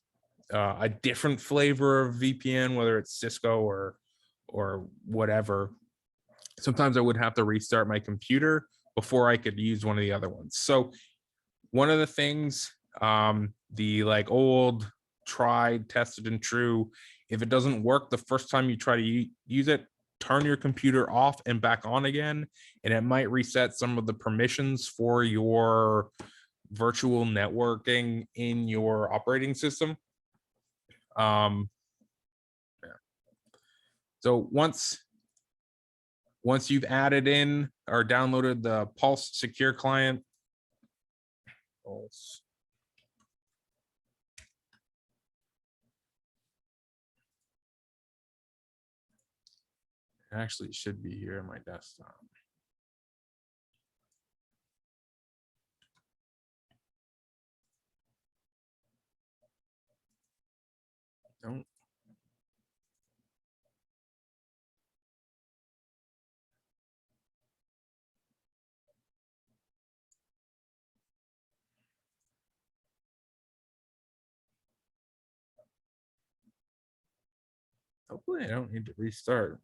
a different flavor of VPN, whether it's Cisco or whatever. Sometimes I would have to restart my computer before I could use one of the other ones. So one of the things, the like old tried, tested and true, if it doesn't work the first time you try to use it, turn your computer off and back on again, and it might reset some of the permissions for your virtual networking in your operating system. Yeah. So once you've added in or downloaded the Pulse Secure client, Pulse. Actually, it should be here on my desktop. Don't. Hopefully I don't need to restart.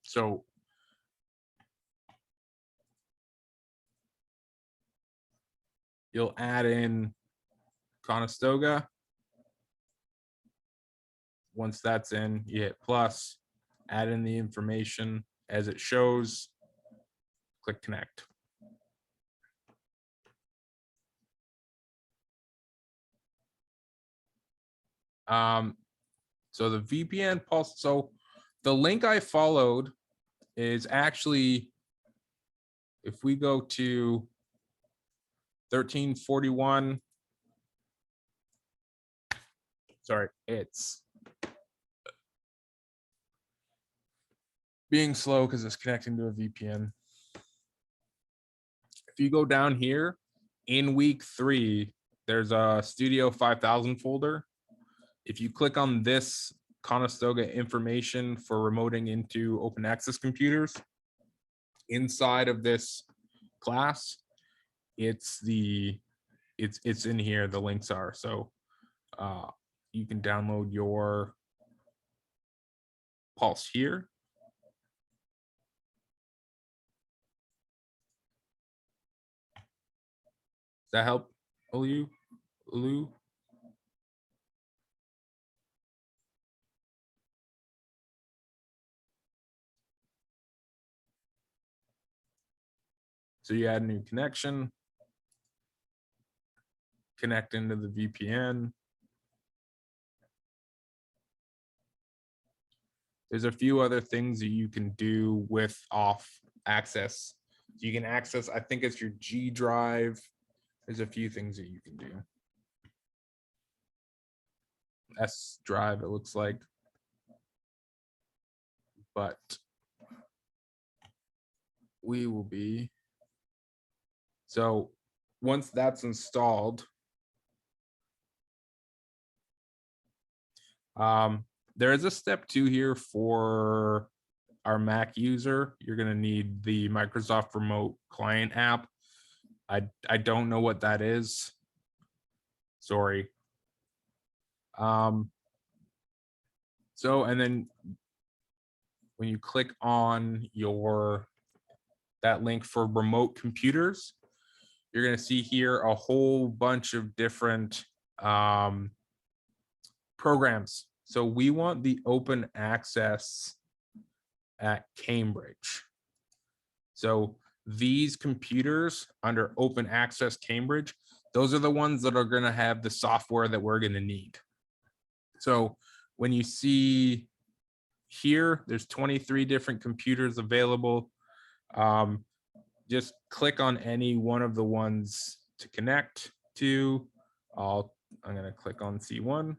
So you'll add in Conestoga. Once that's in, you hit plus, add in the information as it shows, click connect. So the VPN Pulse, so the link I followed is actually, if we go to 1341 Sorry, it's being slow because it's connecting to a VPN. If you go down here in week 3, there's a Studio 5000 folder. If you click on this Conestoga information for remoting into open access computers, inside of this class, it's in here, the links are. So you can download your Pulse here. Does that help, Olu? So you add a new connection, connect into the VPN. There's a few other things that you can do with off access. You can access, I think it's your G drive. There's a few things that you can do. S drive, it looks like. But we will be. So once that's installed, there is a step 2 here for our Mac user. You're going to need the Microsoft Remote Client app. I don't know what that is. Sorry. So, and then when you click on that link for remote computers, you're going to see here a whole bunch of different programs. So we want the open access at Cambridge. So these computers under open access Cambridge, those are the ones that are going to have the software that we're going to need. So when you see here, there's 23 different computers available. Just click on any one of the ones to connect to. I'm going to click on C1.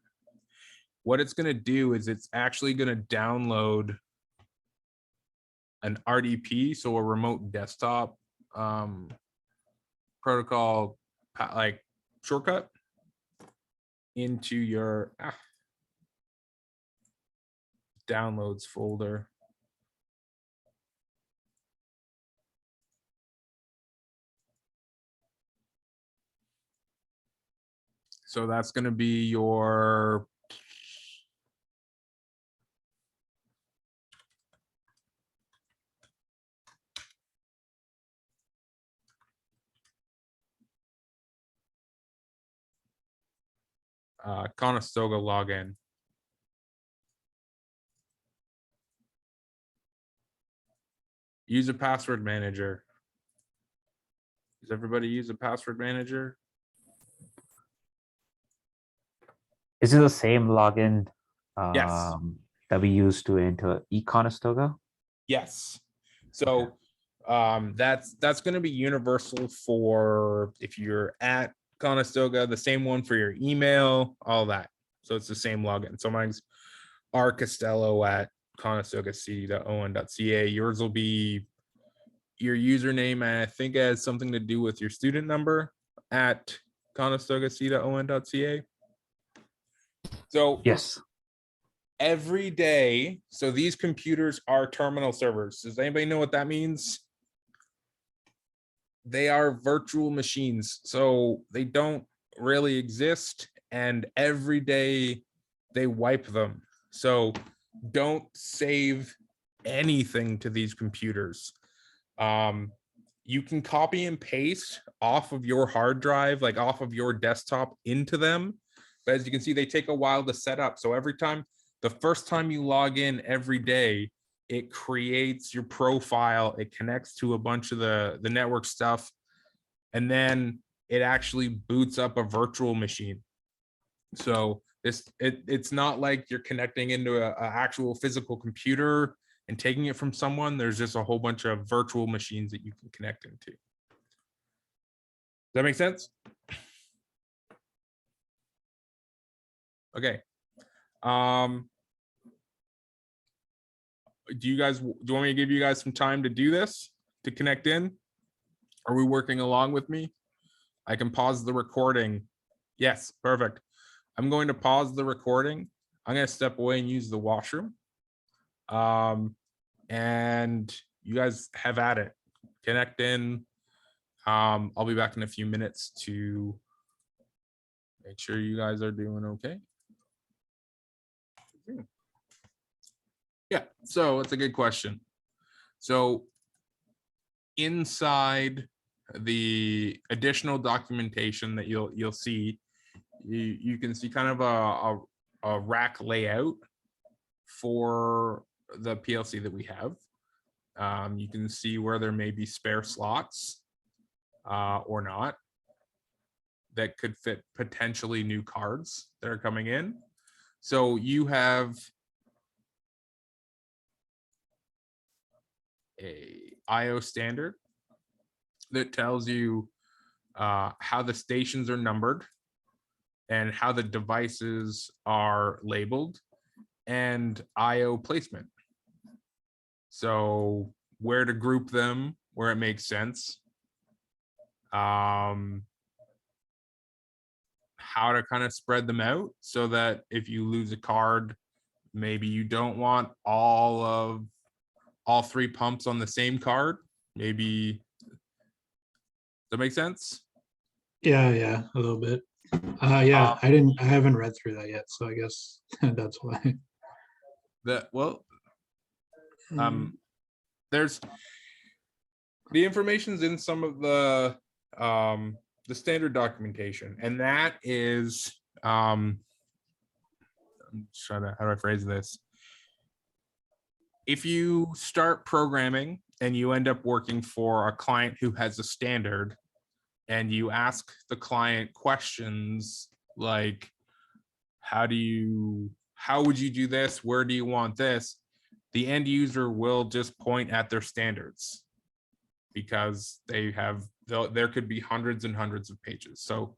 What it's going to do is it's actually going to download an RDP, so a remote desktop protocol like shortcut into your downloads folder. So that's going to be your Conestoga login. Use a password manager. Does everybody use a password manager? Is it the same login Yes. that we use to enter eConestoga? Yes. So that's going to be universal for if you're at Conestoga, the same one for your email, all that. So it's the same login. So mine's rcostello@conestogacity.on.ca. Yours will be your username, and I think it has something to do with your student number at conestogacity.on.ca. So Yes. every day, so these computers are terminal servers. Does anybody know what that means? They are virtual machines, so they don't really exist, and every day they wipe them. So don't save anything to these computers. You can copy and paste off of your hard drive, like off of your desktop into them. But as you can see, they take a while to set up. So every time, the first time you log in every day, it creates your profile. It connects to a bunch of the network stuff. And then it actually boots up a virtual machine. So it's not like you're connecting into an actual physical computer and taking it from someone. There's just a whole bunch of virtual machines that you can connect into. Does that make sense? Okay, Do you want me to give you guys some time to do this, to connect in? Are we working along with me? I can pause the recording. Yes, perfect. I'm going to pause the recording. I'm going to step away and use the washroom. And you guys have at it. Connect in. I'll be back in a few minutes to make sure you guys are doing okay. Yeah, so it's a good question. So inside the additional documentation that you'll see, you can see kind of a rack layout for the PLC that we have. You can see where there may be spare slots or not that could fit potentially new cards that are coming in. So you have a IO standard that tells you how the stations are numbered and how the devices are labeled, and IO placement. So where to group them where it makes sense. How to kind of spread them out so that if you lose a card, maybe you don't want all 3 pumps on the same card. Maybe, does that make sense? Yeah, a little bit. Yeah, I haven't read through that yet, so I guess that's why. There's the information's in some of the standard documentation, and that is I'm trying to, how do I phrase this? If you start programming and you end up working for a client who has a standard, and you ask the client questions like, how would you do this? Where do you want this? The end user will just point at their standards because there could be hundreds and hundreds of pages. So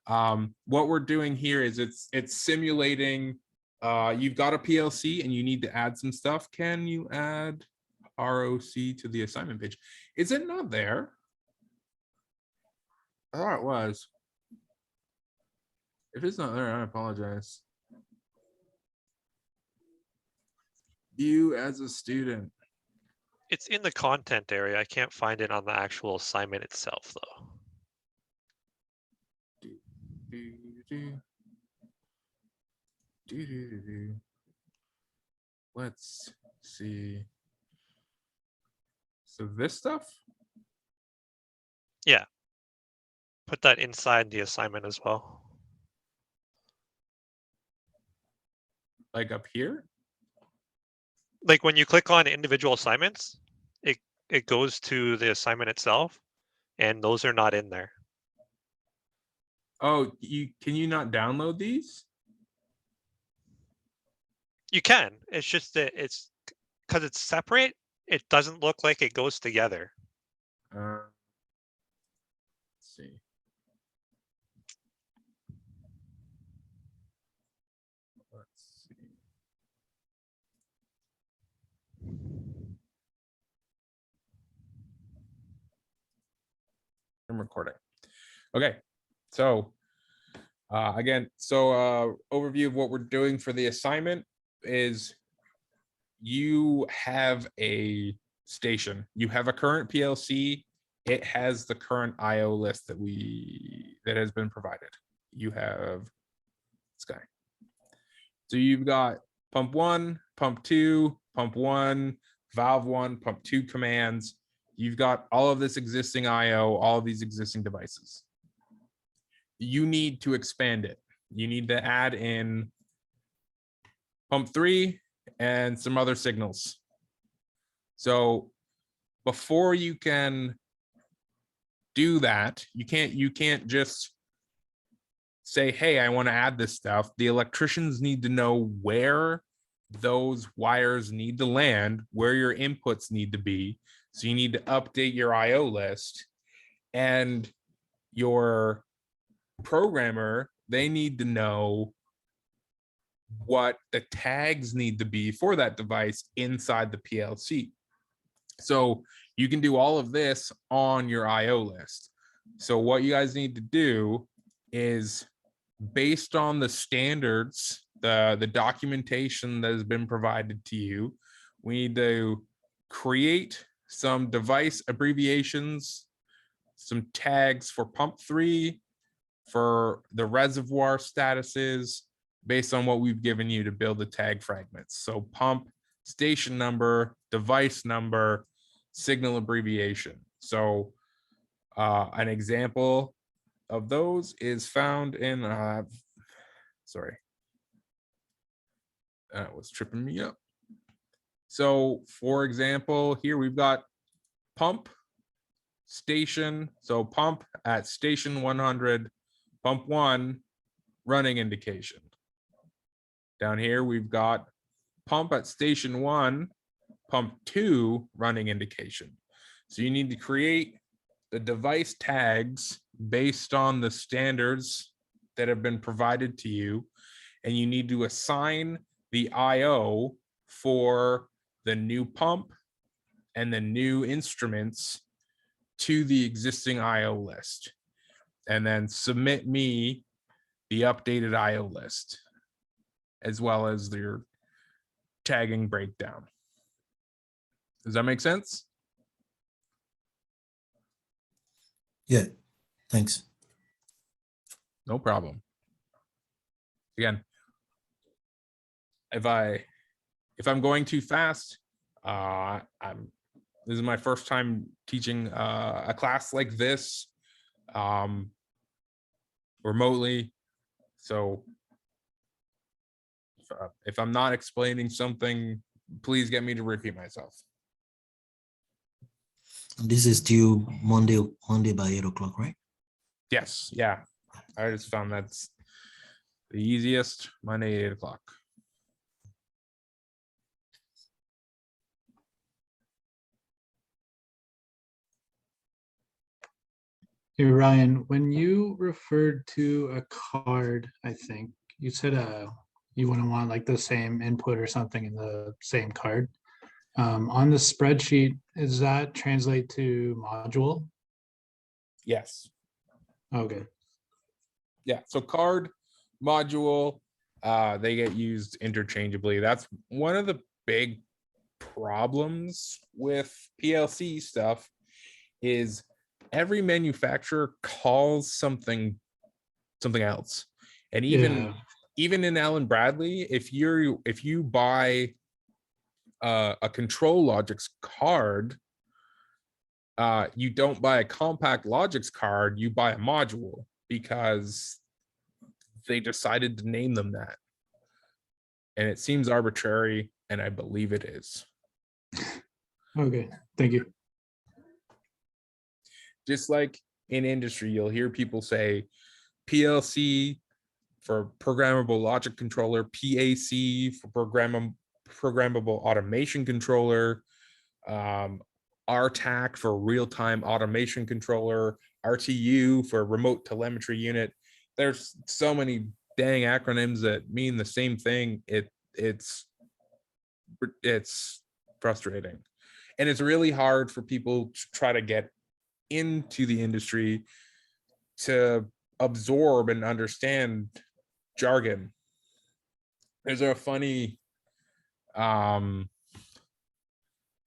what we're doing here is it's simulating, you've got a PLC and you need to add some stuff. Can you add ROC to the assignment page? Is it not there? I thought it was. If it's not there, I apologize. You as a student. It's in the content area. I can't find it on the actual assignment itself, though. Let's see. So this stuff? Yeah. Put that inside the assignment as well. Like up here? Like when you click on individual assignments, it goes to the assignment itself, and those are not in there. Oh, can you not download these? You can. It's just that it's because it's separate. It doesn't look like it goes together. Let's see. Let's see. I'm recording. Okay, so again, overview of what we're doing for the assignment is you have a station. You have a current PLC. It has the current IO list that has been provided. You have this guy. So you've got pump 1, pump 2, pump 1, valve 1, pump 2 commands. You've got all of this existing IO, all of these existing devices. You need to expand it. You need to add in pump 3 and some other signals. So before you can do that, you can't just say, hey, I want to add this stuff. The electricians need to know where those wires need to land, where your inputs need to be. So you need to update your IO list, and your programmer, they need to know what the tags need to be for that device inside the PLC. So you can do all of this on your IO list. So what you guys need to do is, based on the standards, the documentation that has been provided to you, we need to create some device abbreviations, some tags for pump 3, for the reservoir statuses, based on what we've given you to build the tag fragments. So pump, station number, device number, signal abbreviation. So an example of those is found in, sorry, that was tripping me up. So for example, here we've got pump station. So pump at station 100, pump 1, running indication. Down here, we've got pump at station 1, pump 2, running indication. So you need to create the device tags based on the standards that have been provided to you, and you need to assign the IO for the new pump and the new instruments to the existing IO list, and then submit me the updated IO list, as well as your tagging breakdown. Does that make sense? Yeah, thanks. No problem. Again, if I'm going too fast, this is my first time teaching a class like this remotely. So if I'm not explaining something, please get me to repeat myself. This is due Monday by 8 o'clock, right? Yes, yeah. I just found that's the easiest, Monday, 8 o'clock. Hey, Ryan, when you referred to a card, I think you said you wouldn't want like the same input or something in the same card. On the spreadsheet, does that translate to module? Yes. Okay. Yeah, so card, module, they get used interchangeably. That's one of the big problems with PLC stuff, is every manufacturer calls something else. And even in Allen Bradley, if you buy a control logics card, you don't buy a compact logics card, you buy a module, because they decided to name them that. And it seems arbitrary, and I believe it is. Okay, thank you. Just like in industry, you'll hear people say PLC for programmable logic controller, PAC for programmable automation controller, RTAC for real-time automation controller, RTU for remote telemetry unit. There's so many dang acronyms that mean the same thing. It's frustrating, and it's really hard for people to try to get into the industry to absorb and understand jargon. There's a funny,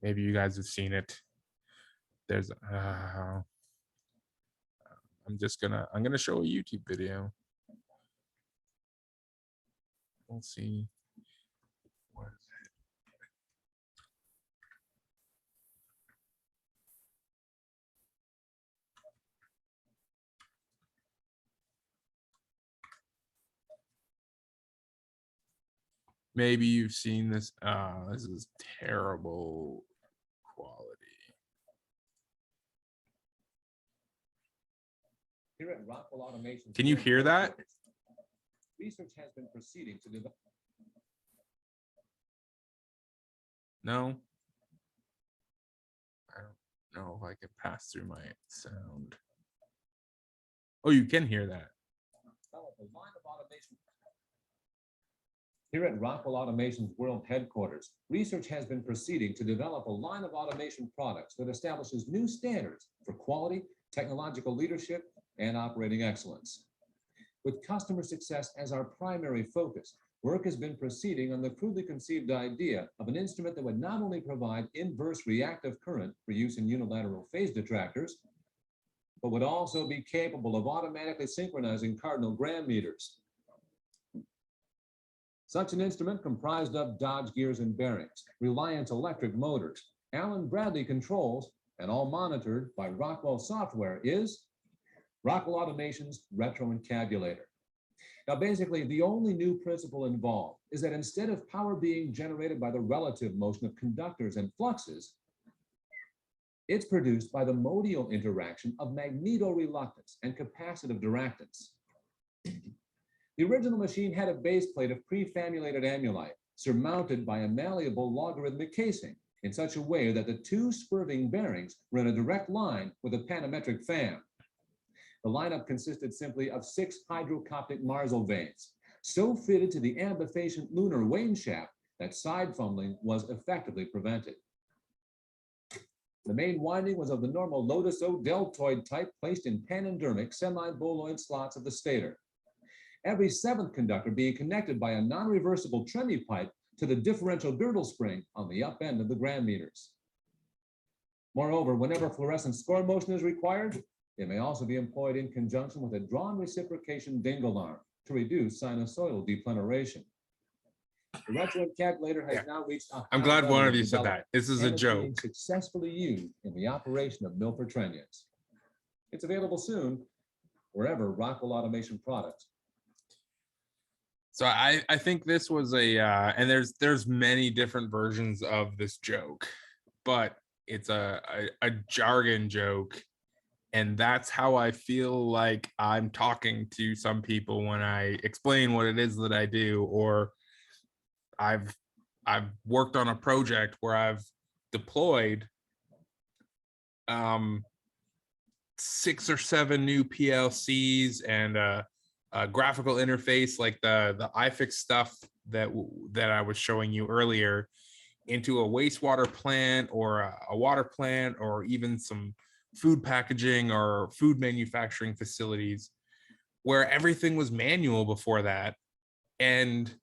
maybe you guys have seen it. There's I'm gonna show a YouTube video. We'll see. What is it? Maybe you've seen this. This is terrible quality. Here at Rockwell Automation. Can you hear that? Research has been proceeding to develop. No. I don't know if I can pass through my sound. Oh, you can hear that. A line of automation. Here at Rockwell Automation's world headquarters, research has been proceeding to develop a line of automation products that establishes new standards for quality, technological leadership, and operating excellence. With customer success as our primary focus, work has been proceeding on the crudely conceived idea of an instrument that would not only provide inverse reactive current for use in unilateral phase detractors, but would also be capable of automatically synchronizing cardinal gram meters. Such an instrument comprised of Dodge gears and bearings, Reliance electric motors, Allen Bradley controls, and all monitored by Rockwell software is Rockwell Automation's retroencabulator. Now, basically, the only new principle involved is that instead of power being generated by the relative motion of conductors and fluxes, it's produced by the modial interaction of magnetoreluctance and capacitive duractance. The original machine had a base plate of prefamulated amulite surmounted by a malleable logarithmic casing in such a way that the two swerving bearings were in a direct line with a panametric fan. The lineup consisted simply of 6 hydrocoptic Marsal vanes, so fitted to the ambifacient lunar wane shaft that side fumbling was effectively prevented. The main winding was of the normal Lotus-O deltoid type placed in panendermic semi-boloid slots of the stator. Every 7th conductor being connected by a non-reversible Tremie pipe to the differential girdle spring on the up end of the gram meters. Moreover, whenever fluorescent score motion is required, it may also be employed in conjunction with a drawn reciprocation dingle arm to reduce sinusoidal depleneration. The retroencabulator has now reached a I'm high glad level one of you of said that. development This is a and being joke. successfully used in the operation of Milford trunnions. It's available soon wherever Rockwell Automation products. So I think this was a and there's many different versions of this joke, but it's a jargon joke, and that's how I feel like I'm talking to some people when I explain what it is that I do, or I've worked on a project where I've deployed 6 or 7 new PLCs and a graphical interface like the iFix stuff that I was showing you earlier into a wastewater plant or a water plant or even some food packaging or food manufacturing facilities where everything was manual before that. And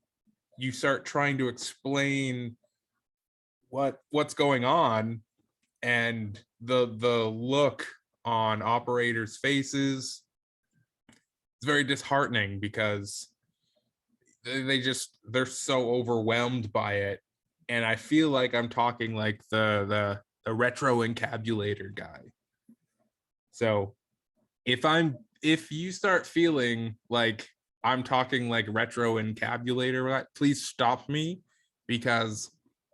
you start trying to explain what's going on, and the look on operators' faces, it's very disheartening because they're so overwhelmed by it. And I feel like I'm talking like the retroencabulator guy. So if you start feeling like I'm talking like retroencabulator, please stop me, because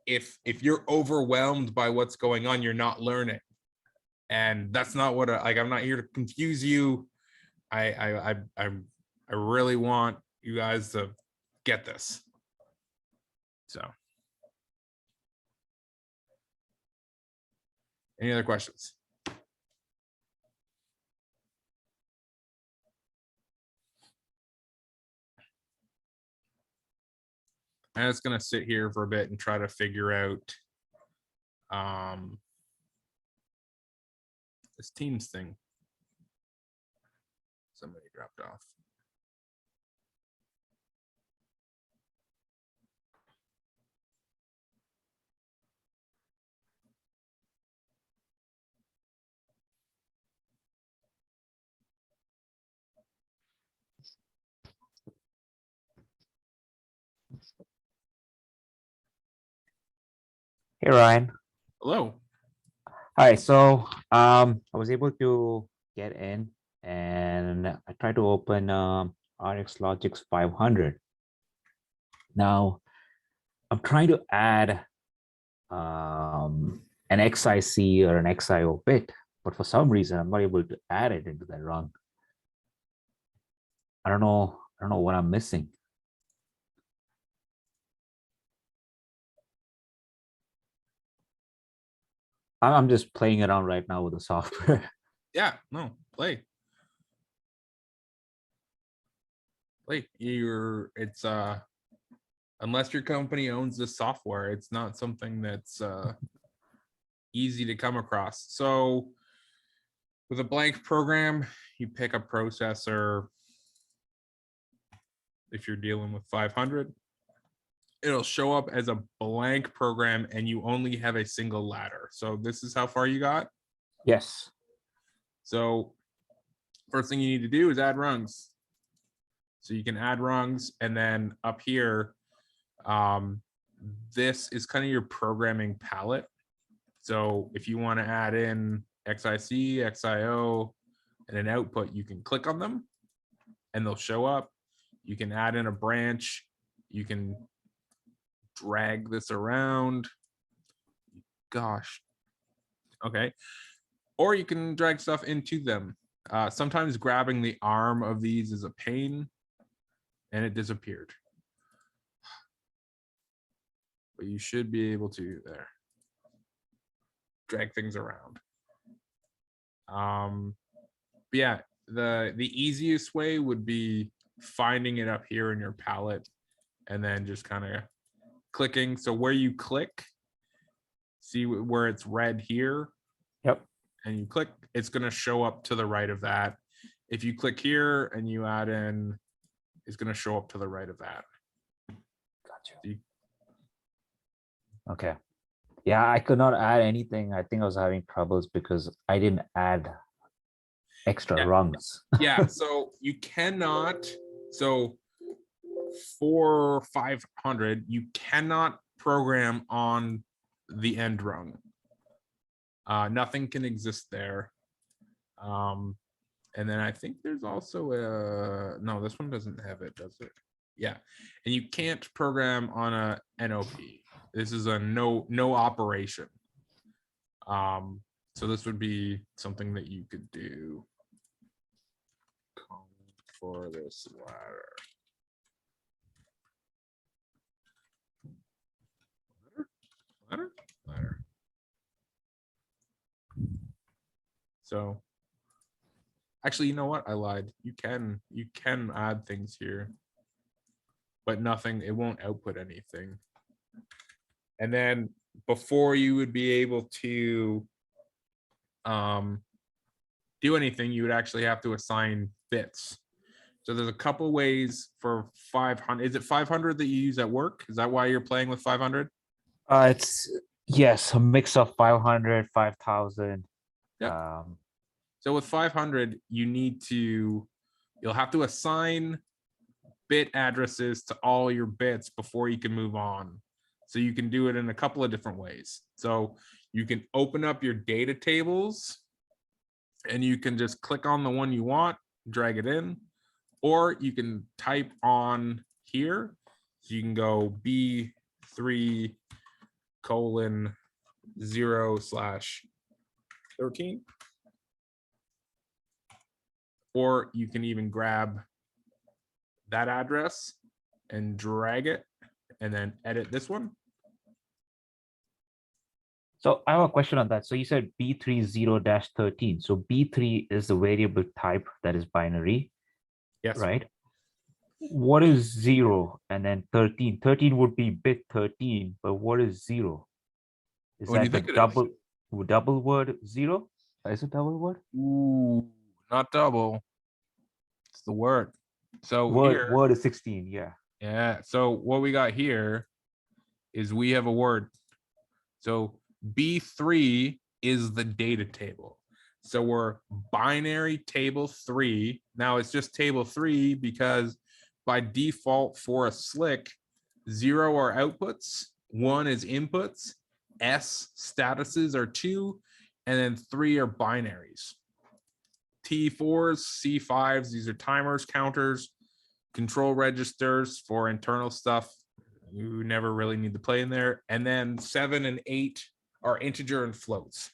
if you're overwhelmed by what's going on, you're not learning. And that's not what I'm not here to confuse you. I really want you guys to get this. So, any other questions? I'm just gonna sit here for a bit and try to figure out this Teams thing. Somebody dropped off. Hey, Ryan. Hello. Hi. So I was able to get in and I tried to open RX Logix 500. Now I'm trying to add an XIC or an XIO bit, but for some reason I'm not able to add it into that run. I don't know what I'm missing. I'm just playing around right now with the software. Yeah, no, play. It's Unless your company owns this software, it's not something that's easy to come across. So with a blank program, you pick a processor. If you're dealing with 500, it'll show up as a blank program and you only have a single ladder. So this is how far you got. Yes. So first thing you need to do is add rungs. So you can add rungs, and then up here, this is kind of your programming palette. So if you want to add in XIC, XIO, and an output, you can click on them and they'll show up. You can add in a branch. You can drag this around. Gosh. Okay. Or you can drag stuff into them. Sometimes grabbing the arm of these is a pain, and it disappeared. But you should be able to there drag things around. But yeah, the easiest way would be finding it up here in your palette and then just kind of clicking. So where you click, see where it's red here. Yep. And you click, it's going to show up to the right of that. If you click here and you add in, it's going to show up to the right of that. Gotcha. Okay. Yeah, I could not add anything. I think I was having troubles because I didn't add extra rungs. Yeah, so you cannot, so for 500, you cannot program on the end rung. Nothing can exist there. And then I think there's also a, no, this one doesn't have it, does it? Yeah, and you can't program on a NOP. This is a no operation. So this would be something that you could do for this ladder. So actually, you know what? I lied. You can add things here, but nothing, it won't output anything. And then before you would be able to do anything, you would actually have to assign bits. So there's a couple ways for 500. Is it 500 that you use at work? Is that why you're playing with 500? It's yes, a mix of 500, 5,000. Yeah. So with 500, you'll have to assign bit addresses to all your bits before you can move on. So you can do it in a couple of different ways. So you can open up your data tables and you can just click on the one you want, drag it in, or you can type on here. So you can go B3:0/13. Or you can even grab that address and drag it and then edit this one. So I have a question on that. So you said B30-13. So B3 is the variable type that is binary. Yes. Right. What is 0 and then 13? 13 would be bit 13, but what is 0? Is What do you that the think it is? double word 0? Is it double word? Ooh, not double. It's the word. So Word is 16. Yeah. Yeah. So what we got here is we have a word. So B3 is the data table. So we're binary table 3. Now it's just table 3 because by default for a slick, 0 are outputs, 1 is inputs, S statuses are 2, and then 3 are binaries. T4s, C5s, these are timers, counters, control registers for internal stuff. You never really need to play in there. And then 7 and 8 are integer and floats.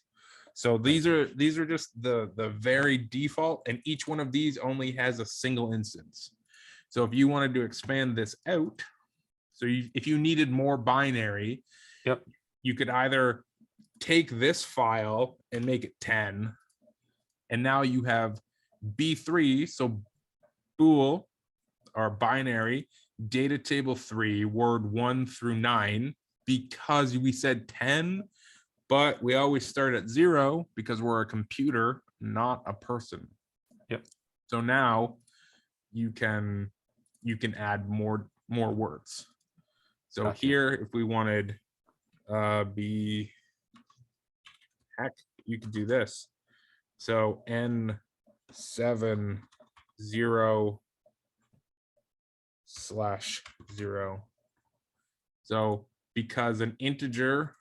So these are just the very default, and each one of these only has a single instance. So if you wanted to expand this out, so if you needed more binary, yep, you could either take this file and make it 10, and now you have B3, so bool or binary, data table 3, word 1 through 9, because we said 10, but we always start at 0 because we're a computer, not a person. Yep. So now you can add more words. So Gotcha. here, if we wanted be heck, you could do this. So N70/0. So because an integer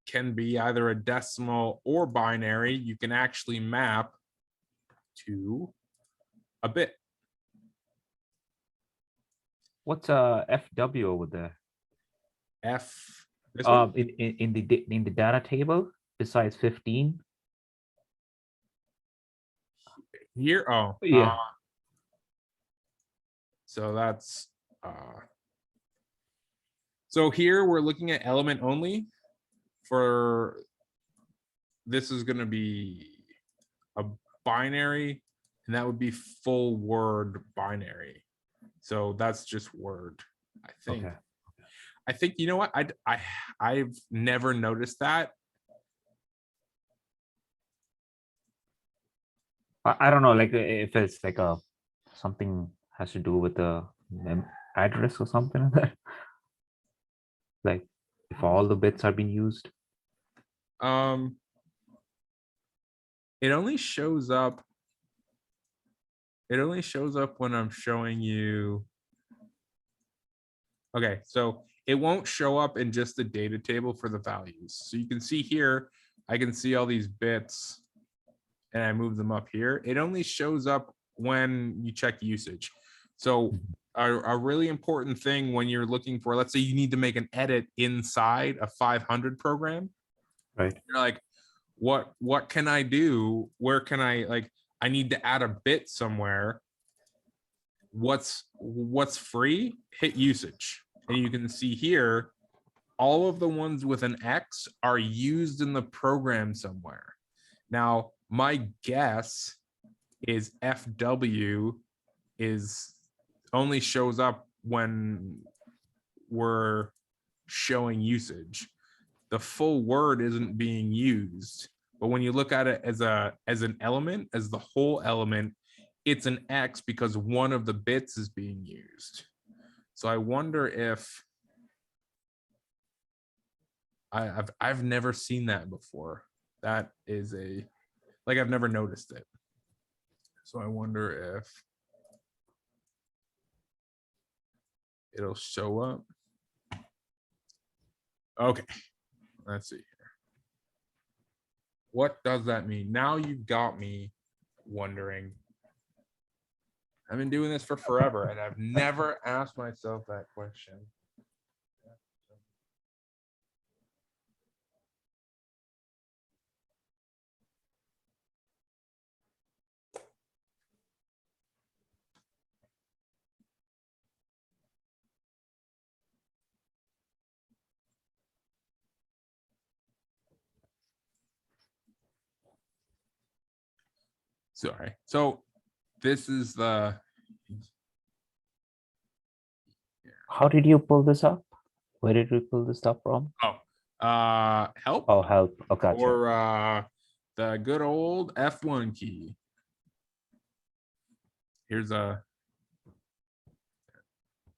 can be either a decimal or binary, you can actually map to a bit. What's FW over there? This one? In the data table besides 15. Here, oh Yeah. So that's so here we're looking at element only. For this is going to be a binary, and that would be full word binary. So that's just word, I think. Okay. I think, you know what, I've never noticed that. I don't know, like if it's like a something has to do with the address or something like that. Like if all the bits are being used. It only shows up. It only shows up when I'm showing you. Okay, so it won't show up in just the data table for the values. So you can see here, I can see all these bits and I move them up here. It only shows up when you check usage. So a really important thing when you're looking for, let's say you need to make an edit inside a 500 program. Right. You're like, what can I do? Where can I need to add a bit somewhere. What's free? Hit usage. And you can see here, all of the ones with an X are used in the program somewhere. Now, my guess is FW is only shows up when we're showing usage. The full word isn't being used. But when you look at it as an element, as the whole element, it's an X because one of the bits is being used. So I wonder if I've never seen that before. That is I've never noticed it. So I wonder if it'll show up. Okay, let's see here. What does that mean? Now you've got me wondering. I've been doing this for forever and I've never asked myself that question. Sorry. So this is the. How did you pull this up? Where did you pull this up from? Help. Oh, help. Oh, gotcha. Or the good old F1 key. Here's a